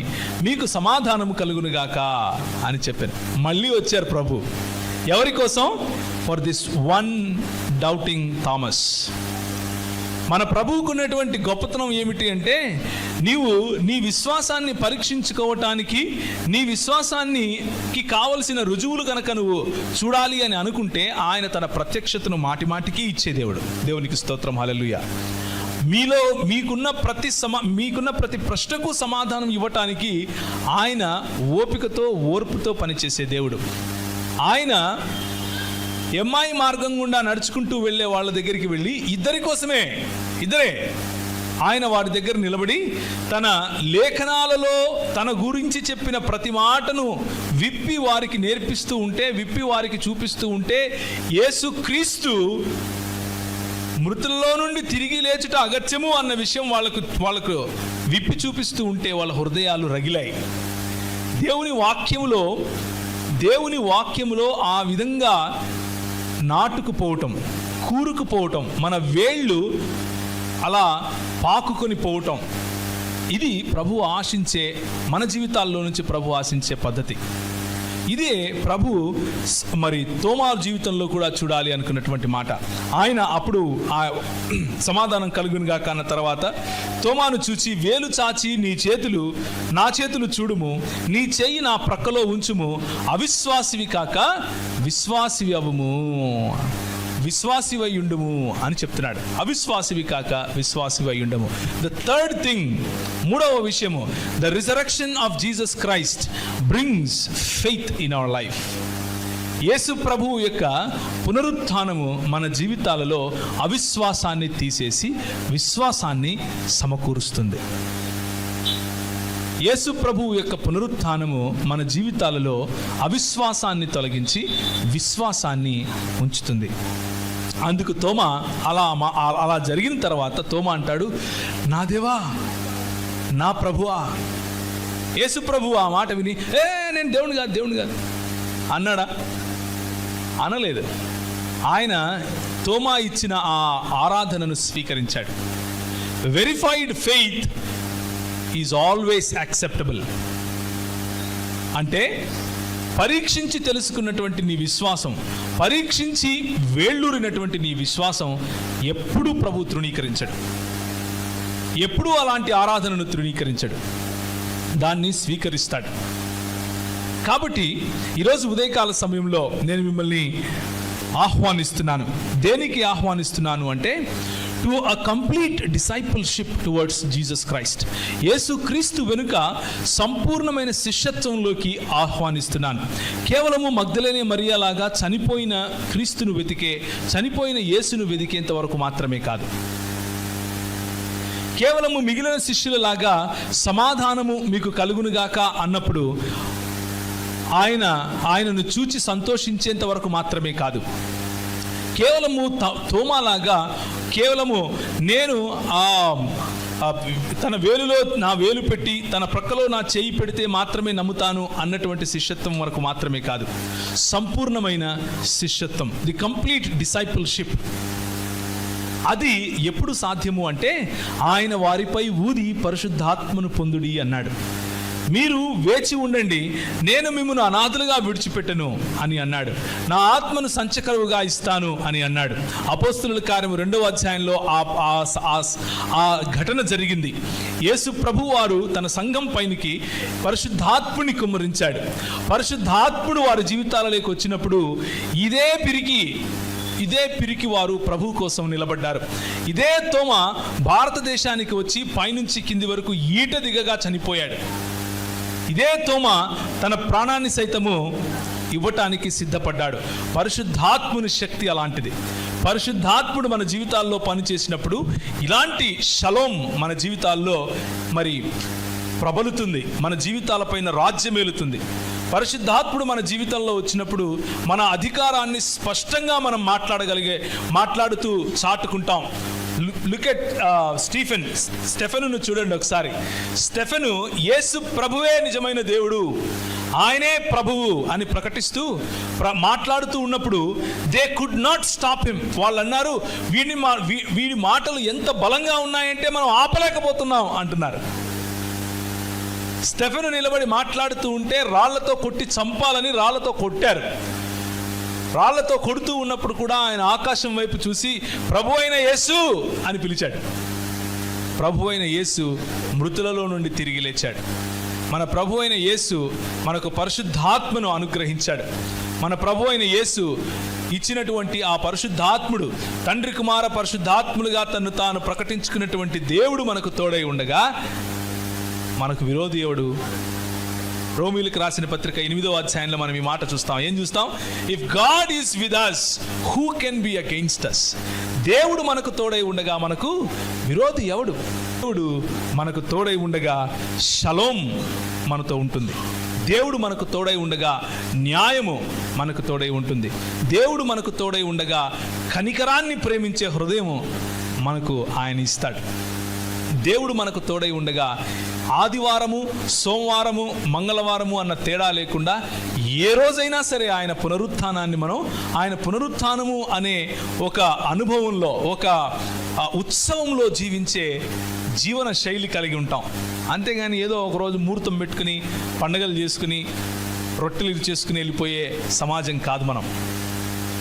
మీకు సమాధానము కలుగునుగాక అని చెప్పాను. మళ్ళీ వచ్చారు ప్రభు. ఎవరి కోసం? For this one doubting Thomas. మన ప్రభువుకు ఉన్నటువంటి గొప్పతనం ఏమిటి అంటే, నీవు నీ విశ్వాసాన్ని పరీక్షించుకోవటానికి, నీ విశ్వాసానికి కావలసిన రుజువులు కనుక నువ్వు చూడాలి అని అనుకుంటే ఆయన తన ప్రత్యక్షతను మాటి మాటికి ఇచ్చే దేవుడు. దేవునికి స్తోత్రం, హల్లెలూయా. మీలో మీకున్న ప్రతి ప్రశ్నకు సమాధానం ఇవ్వటానికి ఆయన ఓపికతో ఓర్పుతో పనిచేసే దేవుడు. ఆయన ఎమ్మాయి మార్గం గుండా నడుచుకుంటూ వెళ్ళే వాళ్ళ దగ్గరికి వెళ్ళి ఇద్దరే ఆయన వారి దగ్గర నిలబడి తన లేఖనాలలో తన గురించి చెప్పిన ప్రతి మాటను విప్పి వారికి నేర్పిస్తూ ఉంటే, విప్పి వారికి చూపిస్తూ ఉంటే, యేసుక్రీస్తు మృతుల్లో నుండి తిరిగి లేచుట అగత్యము అన్న విషయం వాళ్ళకు విప్పి చూపిస్తూ ఉంటే వాళ్ళ హృదయాలు రగిలాయి. దేవుని వాక్యములో ఆ విధంగా నాటుకుపోవటం, కూరుకుపోవటం, మన వేళ్ళు అలా పాకుకొని పోవటం, ఇది ప్రభు ఆశించే, మన జీవితాల్లో నుంచి ప్రభు ఆశించే పద్ధతి. ఇదే ప్రభు మరి తోమా జీవితంలో కూడా చూడాలి అనుకున్నటువంటి మాట. ఆయన అప్పుడు ఆ సమాధానం కలుగునుగా కన్న తర్వాత తోమాను చూచి, వేలు చాచి నా చేతులు చూడుము, నీ చెయ్యి నా ప్రక్కలో ఉంచుము, అవిశ్వాసివి కాక విశ్వాసివి అవ్వుము, విశ్వాసివై ఉండుము అని చెప్తున్నాడు. అవిశ్వాసివి కాక విశ్వాసివై ఉండుము. ద థర్డ్ థింగ్, మూడవ విషయము, the resurrection of Jesus Christ brings faith in our life. Yesu ప్రభువు యొక్క పునరుత్థానము మన జీవితాలలో అవిశ్వాసాన్ని తీసేసి విశ్వాసాన్ని సమకూరుస్తుంది. యేసు ప్రభువు యొక్క పునరుత్థానము మన జీవితాలలో అవిశ్వాసాన్ని తొలగించి విశ్వాసాన్ని ఉంచుతుంది. అందుకు తోమా అలా జరిగిన తర్వాత తోమా అంటాడు, నా దేవా, నా ప్రభువా. యేసు ప్రభువు ఆ మాట విని, నేను దేవుని కాదు అన్నాడా? అనలేదు. ఆయన తోమా ఇచ్చిన ఆ ఆరాధనను స్వీకరించాడు. Verified faith is always acceptable. అంటే పరీక్షించి తెలుసుకున్నటువంటి నీ విశ్వాసం, పరీక్షించి వేళ్ళూరినటువంటి నీ విశ్వాసం ఎప్పుడూ ప్రభు తృణీకరించడు. ఎప్పుడూ అలాంటి ఆరాధనను తృణీకరించడు, దాన్ని స్వీకరిస్తాడు. కాబట్టి ఈరోజు ఉదయకాల సమయంలో నేను మిమ్మల్ని ఆహ్వానిస్తున్నాను. దేనికి ఆహ్వానిస్తున్నాను అంటే, to a complete discipleship towards Jesus Christ. Yesu Kristu వెనుక సంపూర్ణమైన శిష్యత్వంలోకి ఆహ్వానిస్తున్నాను. కేవలము మగ్దలేనే మరియలాగా చనిపోయిన క్రీస్తును చనిపోయిన యేసును వెతికేంత వరకు మాత్రమే కాదు, కేవలము మిగిలిన శిష్యులలాగా సమాధానము మీకు కలుగునుగాక అన్నప్పుడు ఆయనను చూచి సంతోషించేంత వరకు మాత్రమే కాదు, కేవలము తోమాలాగా కేవలము నేను తన వేలులో నా వేలు పెట్టి తన ప్రక్కలో నా చేయి పెడితే మాత్రమే నమ్ముతాను అన్నటువంటి శిష్యత్వం వరకు మాత్రమే కాదు, సంపూర్ణమైన శిష్యత్వం, ది కంప్లీట్ డిసైపుల్షిప్. అది ఎప్పుడు సాధ్యము అంటే, ఆయన వారిపై ఊది పరిశుద్ధాత్మను పొందుడి అన్నాడు. మీరు వేచి ఉండండి, నేను మిమ్మల్ని అనాథలుగా విడిచిపెట్టను అని అన్నాడు. నా ఆత్మను సంచకరువుగా ఇస్తాను అని అన్నాడు. అపోస్తలుల కార్యము 2వ అధ్యాయంలో ఆ ఘటన జరిగింది. యేసు ప్రభు వారు తన సంఘం పైనికి పరిశుద్ధాత్ముని కుమ్మరించాడు. పరిశుద్ధాత్ముడు వారి జీవితాలలోకి వచ్చినప్పుడు ఇదే పిరికి వారు ప్రభు కోసం నిలబడ్డారు. ఇదే తోమా భారతదేశానికి వచ్చి పైనుంచి కింది వరకు ఈట దిగగా చనిపోయాడు. ఇదే తోమా తన ప్రాణాన్ని సైతము ఇవ్వటానికి సిద్ధపడ్డాడు. పరిశుద్ధాత్ముని శక్తి అలాంటిది. పరిశుద్ధాత్ముడు మన జీవితాల్లో పనిచేసినప్పుడు ఇలాంటి షలోం మన జీవితాల్లో మరి ప్రబలుతుంది, మన జీవితాలపైన రాజ్యమేలుతుంది. పరిశుద్ధాత్ముడు మన జీవితంలో వచ్చినప్పుడు మన అధికారాన్ని స్పష్టంగా మనం మాట్లాడుతూ చాటుకుంటాం. లుక్ ఎట్ స్టెఫెనును చూడండి ఒకసారి. స్టెఫెను యేసు ప్రభువే నిజమైన దేవుడు, ఆయనే ప్రభువు అని ప్రకటిస్తూ మాట్లాడుతూ ఉన్నప్పుడు they could not stop him. వాళ్ళు అన్నారు, వీడి మాటలు ఎంత బలంగా ఉన్నాయంటే మనం ఆపలేకపోతున్నాం అంటున్నారు. స్టెఫెను నిలబడి మాట్లాడుతూ ఉంటే రాళ్లతో కొట్టి చంపాలని రాళ్లతో కొట్టారు. రాళ్లతో కొడుతూ ఉన్నప్పుడు కూడా ఆయన ఆకాశం వైపు చూసి ప్రభు అయిన యేసు అని పిలిచాడు. ప్రభు అయిన యేసు మృతులలో నుండి తిరిగి లేచాడు. మన ప్రభు అయిన యేసు మనకు పరిశుద్ధాత్మను అనుగ్రహించాడు. మన ప్రభు అయిన యేసు ఇచ్చినటువంటి ఆ పరిశుద్ధాత్ముడు, తండ్రి కుమార పరిశుద్ధాత్ములుగా తను తాను ప్రకటించుకున్నటువంటి దేవుడు మనకు తోడై ఉండగా మనకు విరోధి ఎవడు? రోమీయులకు రాసిన పత్రిక 8వ అధ్యాయంలో మనం ఈ మాట చూస్తాం. ఏం చూస్తాం? If God is with us, who can be against us? దేవుడు మనకు తోడై ఉండగా మనకు విరోధి ఎవడు? దేవుడు మనకు తోడై ఉండగా షలోం మనతో ఉంటుంది. దేవుడు మనకు తోడై ఉండగా న్యాయము మనకు తోడై ఉంటుంది. దేవుడు మనకు తోడై ఉండగా కనికరాన్ని ప్రేమించే హృదయము మనకు ఆయన ఇస్తాడు. దేవుడు మనకు తోడై ఉండగా ఆదివారము, సోమవారము, మంగళవారము అన్న తేడా లేకుండా ఏ రోజైనా సరే ఆయన పునరుత్థానము అనే ఒక అనుభవంలో, ఒక ఉత్సవంలో జీవించే జీవన శైలి కలిగి ఉంటాం. అంతేగాని ఏదో ఒకరోజు ముహూర్తం పెట్టుకుని పండగలు చేసుకుని రొట్టెలు చేసుకుని వెళ్ళిపోయే సమాజం కాదు మనం.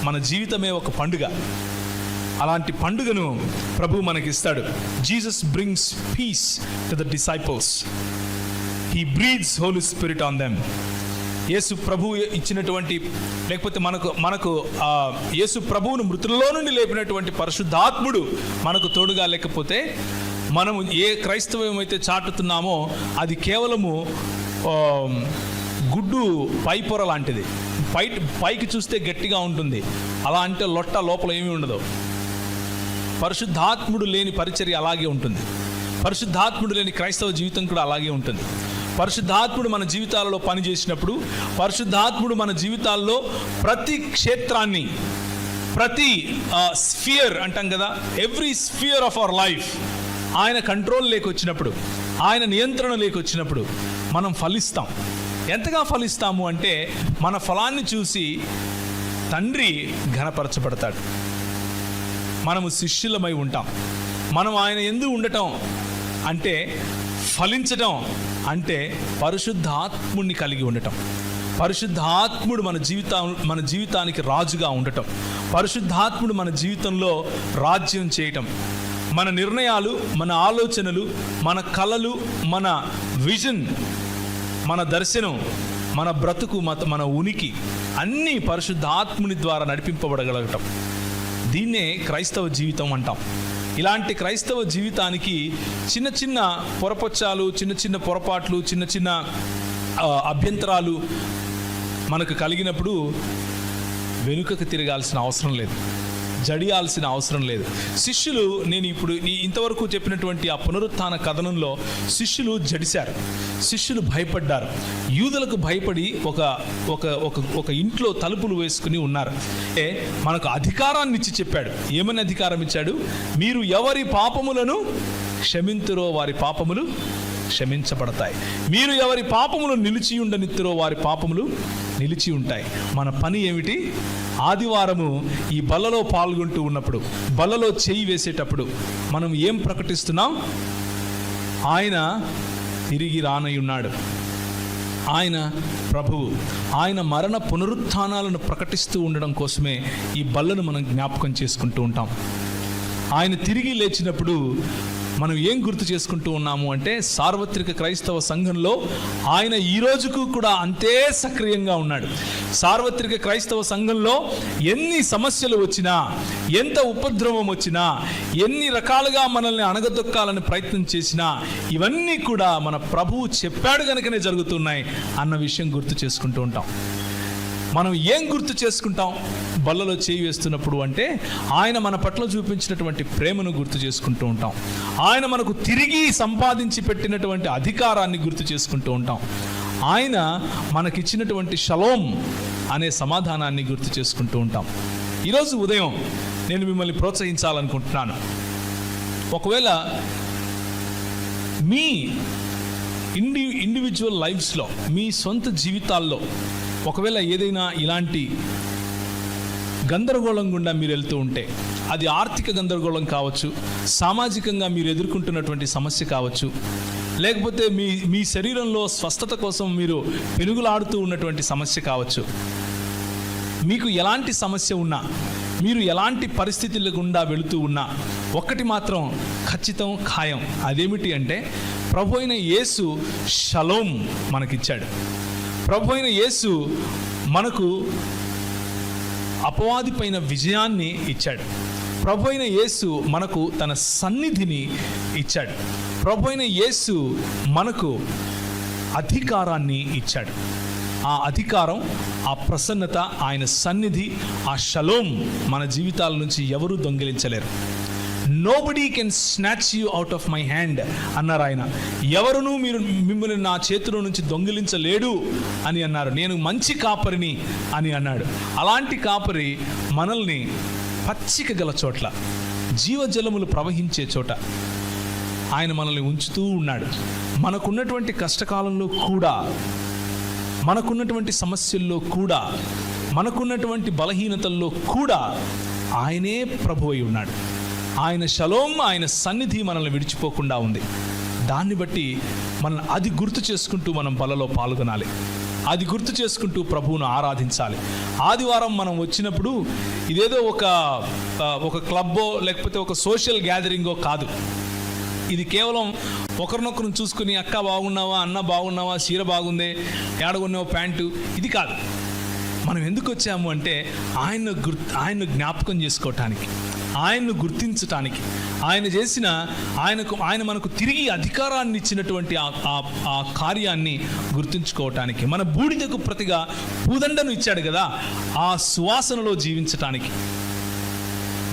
మన జీవితమే ఒక పండుగ. అలాంటి పండుగను ప్రభు మనకిస్తాడు. Jesus brings peace to the disciples. He breathes holy spirit on them. Yesu ప్రభు ఇచ్చినటువంటి, లేకపోతే మనకు యేసు ప్రభువును మృతులలో నుండి లేపినటువంటి పరిశుద్ధాత్ముడు మనకు తోడుగా లేకపోతే మనము ఏ క్రైస్తవం అయితే చాటుతున్నామో అది కేవలము గుడ్డు పైపొర లాంటిది. పైకి చూస్తే గట్టిగా ఉంటుంది, అలా అంటే లొట్ట లోపల ఏమీ ఉండదు. పరిశుద్ధాత్ముడు లేని పరిచర్య అలాగే ఉంటుంది. పరిశుద్ధాత్ముడు లేని క్రైస్తవ జీవితం కూడా అలాగే ఉంటుంది. పరిశుద్ధాత్ముడు మన జీవితాలలో పనిచేసినప్పుడు, పరిశుద్ధాత్ముడు మన జీవితాల్లో ప్రతి క్షేత్రాన్ని, ప్రతి స్ఫియర్ అంటాం కదా, every sphere of our life ఆయన కంట్రోల్ లేకొచ్చినప్పుడు, ఆయన నియంత్రణ లేకొచ్చినప్పుడు మనం ఫలిస్తాం. ఎంతగా ఫలిస్తాము అంటే మన ఫలాన్ని చూసి తండ్రి ఘనపరచబడతాడు. మనము శిష్యులమై ఉంటాం. మనం ఆయన యందు ఉండటం అంటే, ఫలించటం అంటే పరిశుద్ధాత్ముడిని కలిగి ఉండటం. పరిశుద్ధాత్ముడు మన జీవితానికి రాజుగా ఉండటం. పరిశుద్ధాత్ముడు మన జీవితంలో రాజ్యం చేయటం. మన నిర్ణయాలు, మన ఆలోచనలు, మన కలలు, మన విజన్, మన దర్శనం, మన బ్రతుకు, మన ఉనికి అన్నీ పరిశుద్ధాత్ముని ద్వారా నడిపింపబడగలగటం. దీన్నే క్రైస్తవ జీవితం అంటాం. ఇలాంటి క్రైస్తవ జీవితానికి చిన్న చిన్న పొరపచ్చాలు, చిన్న చిన్న పొరపాట్లు, చిన్న చిన్న అభ్యంతరాలు మనకు కలిగినప్పుడు వెనుకకు తిరగాల్సిన అవసరం లేదు, జడియాల్సిన అవసరం లేదు. శిష్యులు, నేను ఇప్పుడు ఇంతవరకు చెప్పినటువంటి ఆ పునరుత్థాన కథనంలో శిష్యులు జడిశారు, శిష్యులు భయపడ్డారు. యూదులకు భయపడి ఒక ఇంట్లో తలుపులు వేసుకుని ఉన్నారు. మనకు అధికారాన్ని ఇచ్చి చెప్పాడు. ఏమని అధికారం ఇచ్చాడు? మీరు ఎవరి పాపములను క్షమింతురో వారి పాపములు క్షమించబడతాయి. మీరు ఎవరి పాపములు నిలిచి ఉండనిత్తురో వారి పాపములు నిలిచి ఉంటాయి. మన పని ఏమిటి? ఆదివారము ఈ బల్లలో పాల్గొంటూ ఉన్నప్పుడు, బల్లలో చేయి వేసేటప్పుడు మనం ఏం ప్రకటిస్తున్నాం? ఆయన తిరిగి రానయ్యున్నాడు, ఆయన ప్రభువు. ఆయన మరణ పునరుత్థానాలను ప్రకటిస్తూ ఉండడం కోసమే ఈ బల్లను మనం జ్ఞాపకం చేసుకుంటూ ఉంటాం. ఆయన తిరిగి లేచినప్పుడు మనం ఏం గుర్తు చేసుకుంటూ ఉన్నాము అంటే, సార్వత్రిక క్రైస్తవ సంఘంలో ఆయన ఈ రోజుకు కూడా అంతే సక్రియంగా ఉన్నాడు. సార్వత్రిక క్రైస్తవ సంఘంలో ఎన్ని సమస్యలు వచ్చినా, ఎంత ఉపద్రవం వచ్చినా, ఎన్ని రకాలుగా మనల్ని అణగదొక్కాలని ప్రయత్నం చేసినా, ఇవన్నీ కూడా మన ప్రభువు చెప్పాడు కనుకనే జరుగుతున్నాయి అన్న విషయం గుర్తు చేసుకుంటూ ఉంటాం. మనం ఏం గుర్తు చేసుకుంటాం బల్లలో చేయి వేస్తున్నప్పుడు అంటే ఆయన మన పట్ల చూపించినటువంటి ప్రేమను గుర్తు చేసుకుంటూ ఉంటాం. ఆయన మనకు తిరిగి సంపాదించి పెట్టినటువంటి అధికారాన్ని గుర్తు చేసుకుంటూ ఉంటాం. ఆయన మనకిచ్చినటువంటి షలోం అనే సమాధానాన్ని గుర్తు చేసుకుంటూ ఉంటాం. ఈరోజు ఉదయం నేను మిమ్మల్ని ప్రోత్సహించాలనుకుంటున్నాను. ఒకవేళ మీ ఇండివిజువల్ లైఫ్స్లో, మీ సొంత జీవితాల్లో ఒకవేళ ఏదైనా ఇలాంటి గందరగోళం గుండా మీరు వెళ్తూ ఉంటే, అది ఆర్థిక గందరగోళం కావచ్చు, సామాజికంగా మీరు ఎదుర్కొంటున్నటువంటి సమస్య కావచ్చు, లేకపోతే మీ శరీరంలో స్వస్థత కోసం మీరు పెనుగులాడుతూ ఉన్నటువంటి సమస్య కావచ్చు, మీకు ఎలాంటి సమస్య ఉన్నా, మీరు ఎలాంటి పరిస్థితుల గుండా వెళుతూ ఉన్నా, ఒక్కటి మాత్రం ఖచ్చితం, ఖాయం. అదేమిటి అంటే ప్రభు అయిన యేసు షలోం మనకిచ్చాడు. ప్రభు అయిన యేసు మనకు అపవాది పైన విజయాన్ని ఇచ్చాడు. ప్రభు అయిన యేసు మనకు తన సన్నిధిని ఇచ్చాడు. ప్రభు అయిన యేసు మనకు అధికారాన్ని ఇచ్చాడు. ఆ అధికారం, ఆ ప్రసన్నత, ఆయన సన్నిధి, ఆ షలోం మన జీవితాల నుంచి ఎవరూ దొంగిలించలేరు. Nobody can snatch you out of my hand అన్నారు ఆయన. ఎవరునూ మిమ్మల్ని నా చేతిలో నుంచి దొంగిలించలేడు అని అన్నారు. నేను మంచి కాపరిని అని అన్నాడు. అలాంటి కాపరి మనల్ని పచ్చిక గల చోట్ల, జీవజలములు ప్రవహించే చోట ఆయన మనల్ని ఉంచుతూ ఉన్నాడు. మనకున్నటువంటి కష్టకాలంలో కూడా, మనకున్నటువంటి సమస్యల్లో కూడా, మనకున్నటువంటి బలహీనతల్లో కూడా ఆయనే ప్రభువై ఉన్నాడు. ఆయన షలోం, ఆయన సన్నిధి మనల్ని విడిచిపోకుండా ఉంది. దాన్ని బట్టి మనం అది గుర్తు చేసుకుంటూ మనం బలలో పాల్గొనాలి. అది గుర్తు చేసుకుంటూ ప్రభువును ఆరాధించాలి. ఆదివారం మనం వచ్చినప్పుడు ఇదేదో ఒక క్లబ్బో లేకపోతే ఒక సోషల్ గ్యాదరింగో కాదు. ఇది కేవలం ఒకరినొకరిని చూసుకుని అక్క బాగున్నావా, అన్న బాగున్నావా, చీర బాగుందే, ఏడగొన్నావా ప్యాంటు, ఇది కాదు. మనం ఎందుకు వచ్చాము అంటే ఆయన్ను జ్ఞాపకం చేసుకోవటానికి, ఆయన్ను గుర్తించటానికి, ఆయన మనకు తిరిగి అధికారాన్ని ఇచ్చినటువంటి ఆ కార్యాన్ని గుర్తుంచుకోవటానికి, మన బూడిదకు ప్రతిగా పూదండను ఇచ్చాడు కదా, ఆ సువాసనలో జీవించటానికి,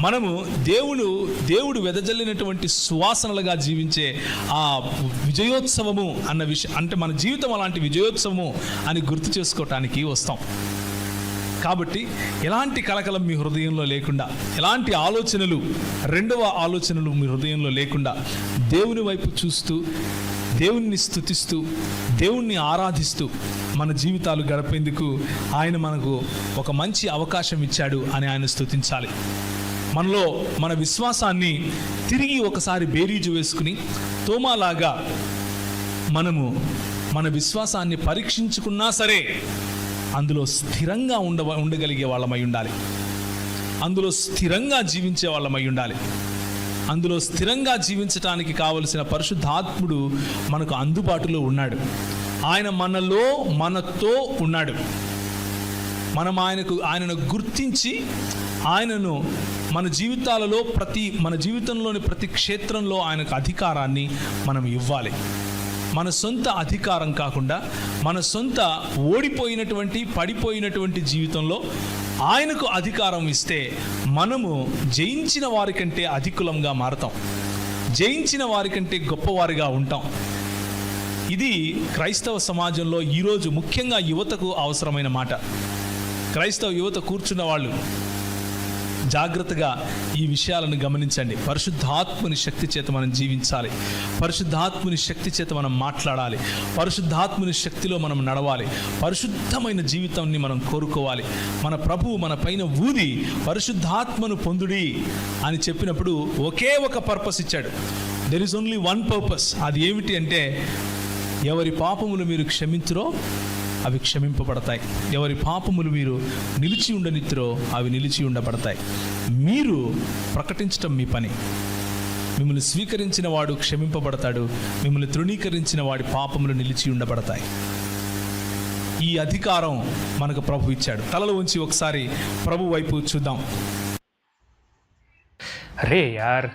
మనము దేవుడు వెదజల్లినటువంటి సువాసనలుగా జీవించే ఆ విజయోత్సవము అన్న విషయం, అంటే మన జీవితం అలాంటి విజయోత్సవము అని గుర్తు చేసుకోవటానికి వస్తాం. కాబట్టి ఎలాంటి కలకలం మీ హృదయంలో లేకుండా, ఎలాంటి రెండవ ఆలోచనలు మీ హృదయంలో లేకుండా, దేవుని వైపు చూస్తూ, దేవుణ్ణి స్తుతిస్తూ, దేవుణ్ణి ఆరాధిస్తూ మన జీవితాలు గడిపేందుకు ఆయన మనకు ఒక మంచి అవకాశం ఇచ్చాడు అని ఆయన స్తుతించాలి. మనలో మన విశ్వాసాన్ని తిరిగి ఒకసారి బేరీజు వేసుకుని, తోమాలాగా మనము మన విశ్వాసాన్ని పరీక్షించుకున్నా సరే అందులో స్థిరంగా ఉండగలిగే వాళ్ళమై ఉండాలి. అందులో స్థిరంగా జీవించే వాళ్ళమై ఉండాలి. అందులో స్థిరంగా జీవించటానికి కావలసిన పరిశుద్ధాత్ముడు మనకు అందుబాటులో ఉన్నాడు. ఆయన మనతో ఉన్నాడు. మనం ఆయనను గుర్తించి, ఆయనను మన జీవితంలోని ప్రతి క్షేత్రంలో ఆయనకు అధికారాన్ని మనం ఇవ్వాలి. మన సొంత అధికారం కాకుండా, మన సొంత పడిపోయినటువంటి జీవితంలో ఆయనకు అధికారం ఇస్తే మనము జయించిన వారికంటే అధికులంగా మారతాం, జయించిన వారికంటే గొప్పవారిగా ఉంటాం. ఇది క్రైస్తవ సమాజంలో ఈరోజు ముఖ్యంగా యువతకు అవసరమైన మాట. క్రైస్తవ యువత కూర్చున్న వాళ్ళు జాగ్రత్తగా ఈ విషయాలను గమనించండి. పరిశుద్ధాత్ముని శక్తి చేత మనం జీవించాలి. పరిశుద్ధాత్ముని శక్తి చేత మనం మాట్లాడాలి. పరిశుద్ధాత్ముని శక్తిలో మనం నడవాలి. పరిశుద్ధమైన జీవితాన్ని మనం కోరుకోవాలి. మన ప్రభువు మన పైన ఊది పరిశుద్ధాత్మను పొందుడి అని చెప్పినప్పుడు ఒకే ఒక పర్పస్ ఇచ్చాడు. There is only one purpose. అది ఏమిటి అంటే, ఎవరి పాపములు మీరు క్షమించురో అవి క్షమింపబడతాయి, ఎవరి పాపములు మీరు నిలిచి ఉండనిత్తురో అవి నిలిచి ఉండబడతాయి. మీరు ప్రకటించటం మీ పని. మిమ్మల్ని స్వీకరించిన వాడు క్షమింపబడతాడు, మిమ్మల్ని తృణీకరించిన వాడి పాపములు నిలిచి ఉండబడతాయి. ఈ అధికారం మనకు ప్రభు ఇచ్చాడు. తలలు ఉంచి ఒకసారి ప్రభు వైపు చూద్దాం. అరే యార్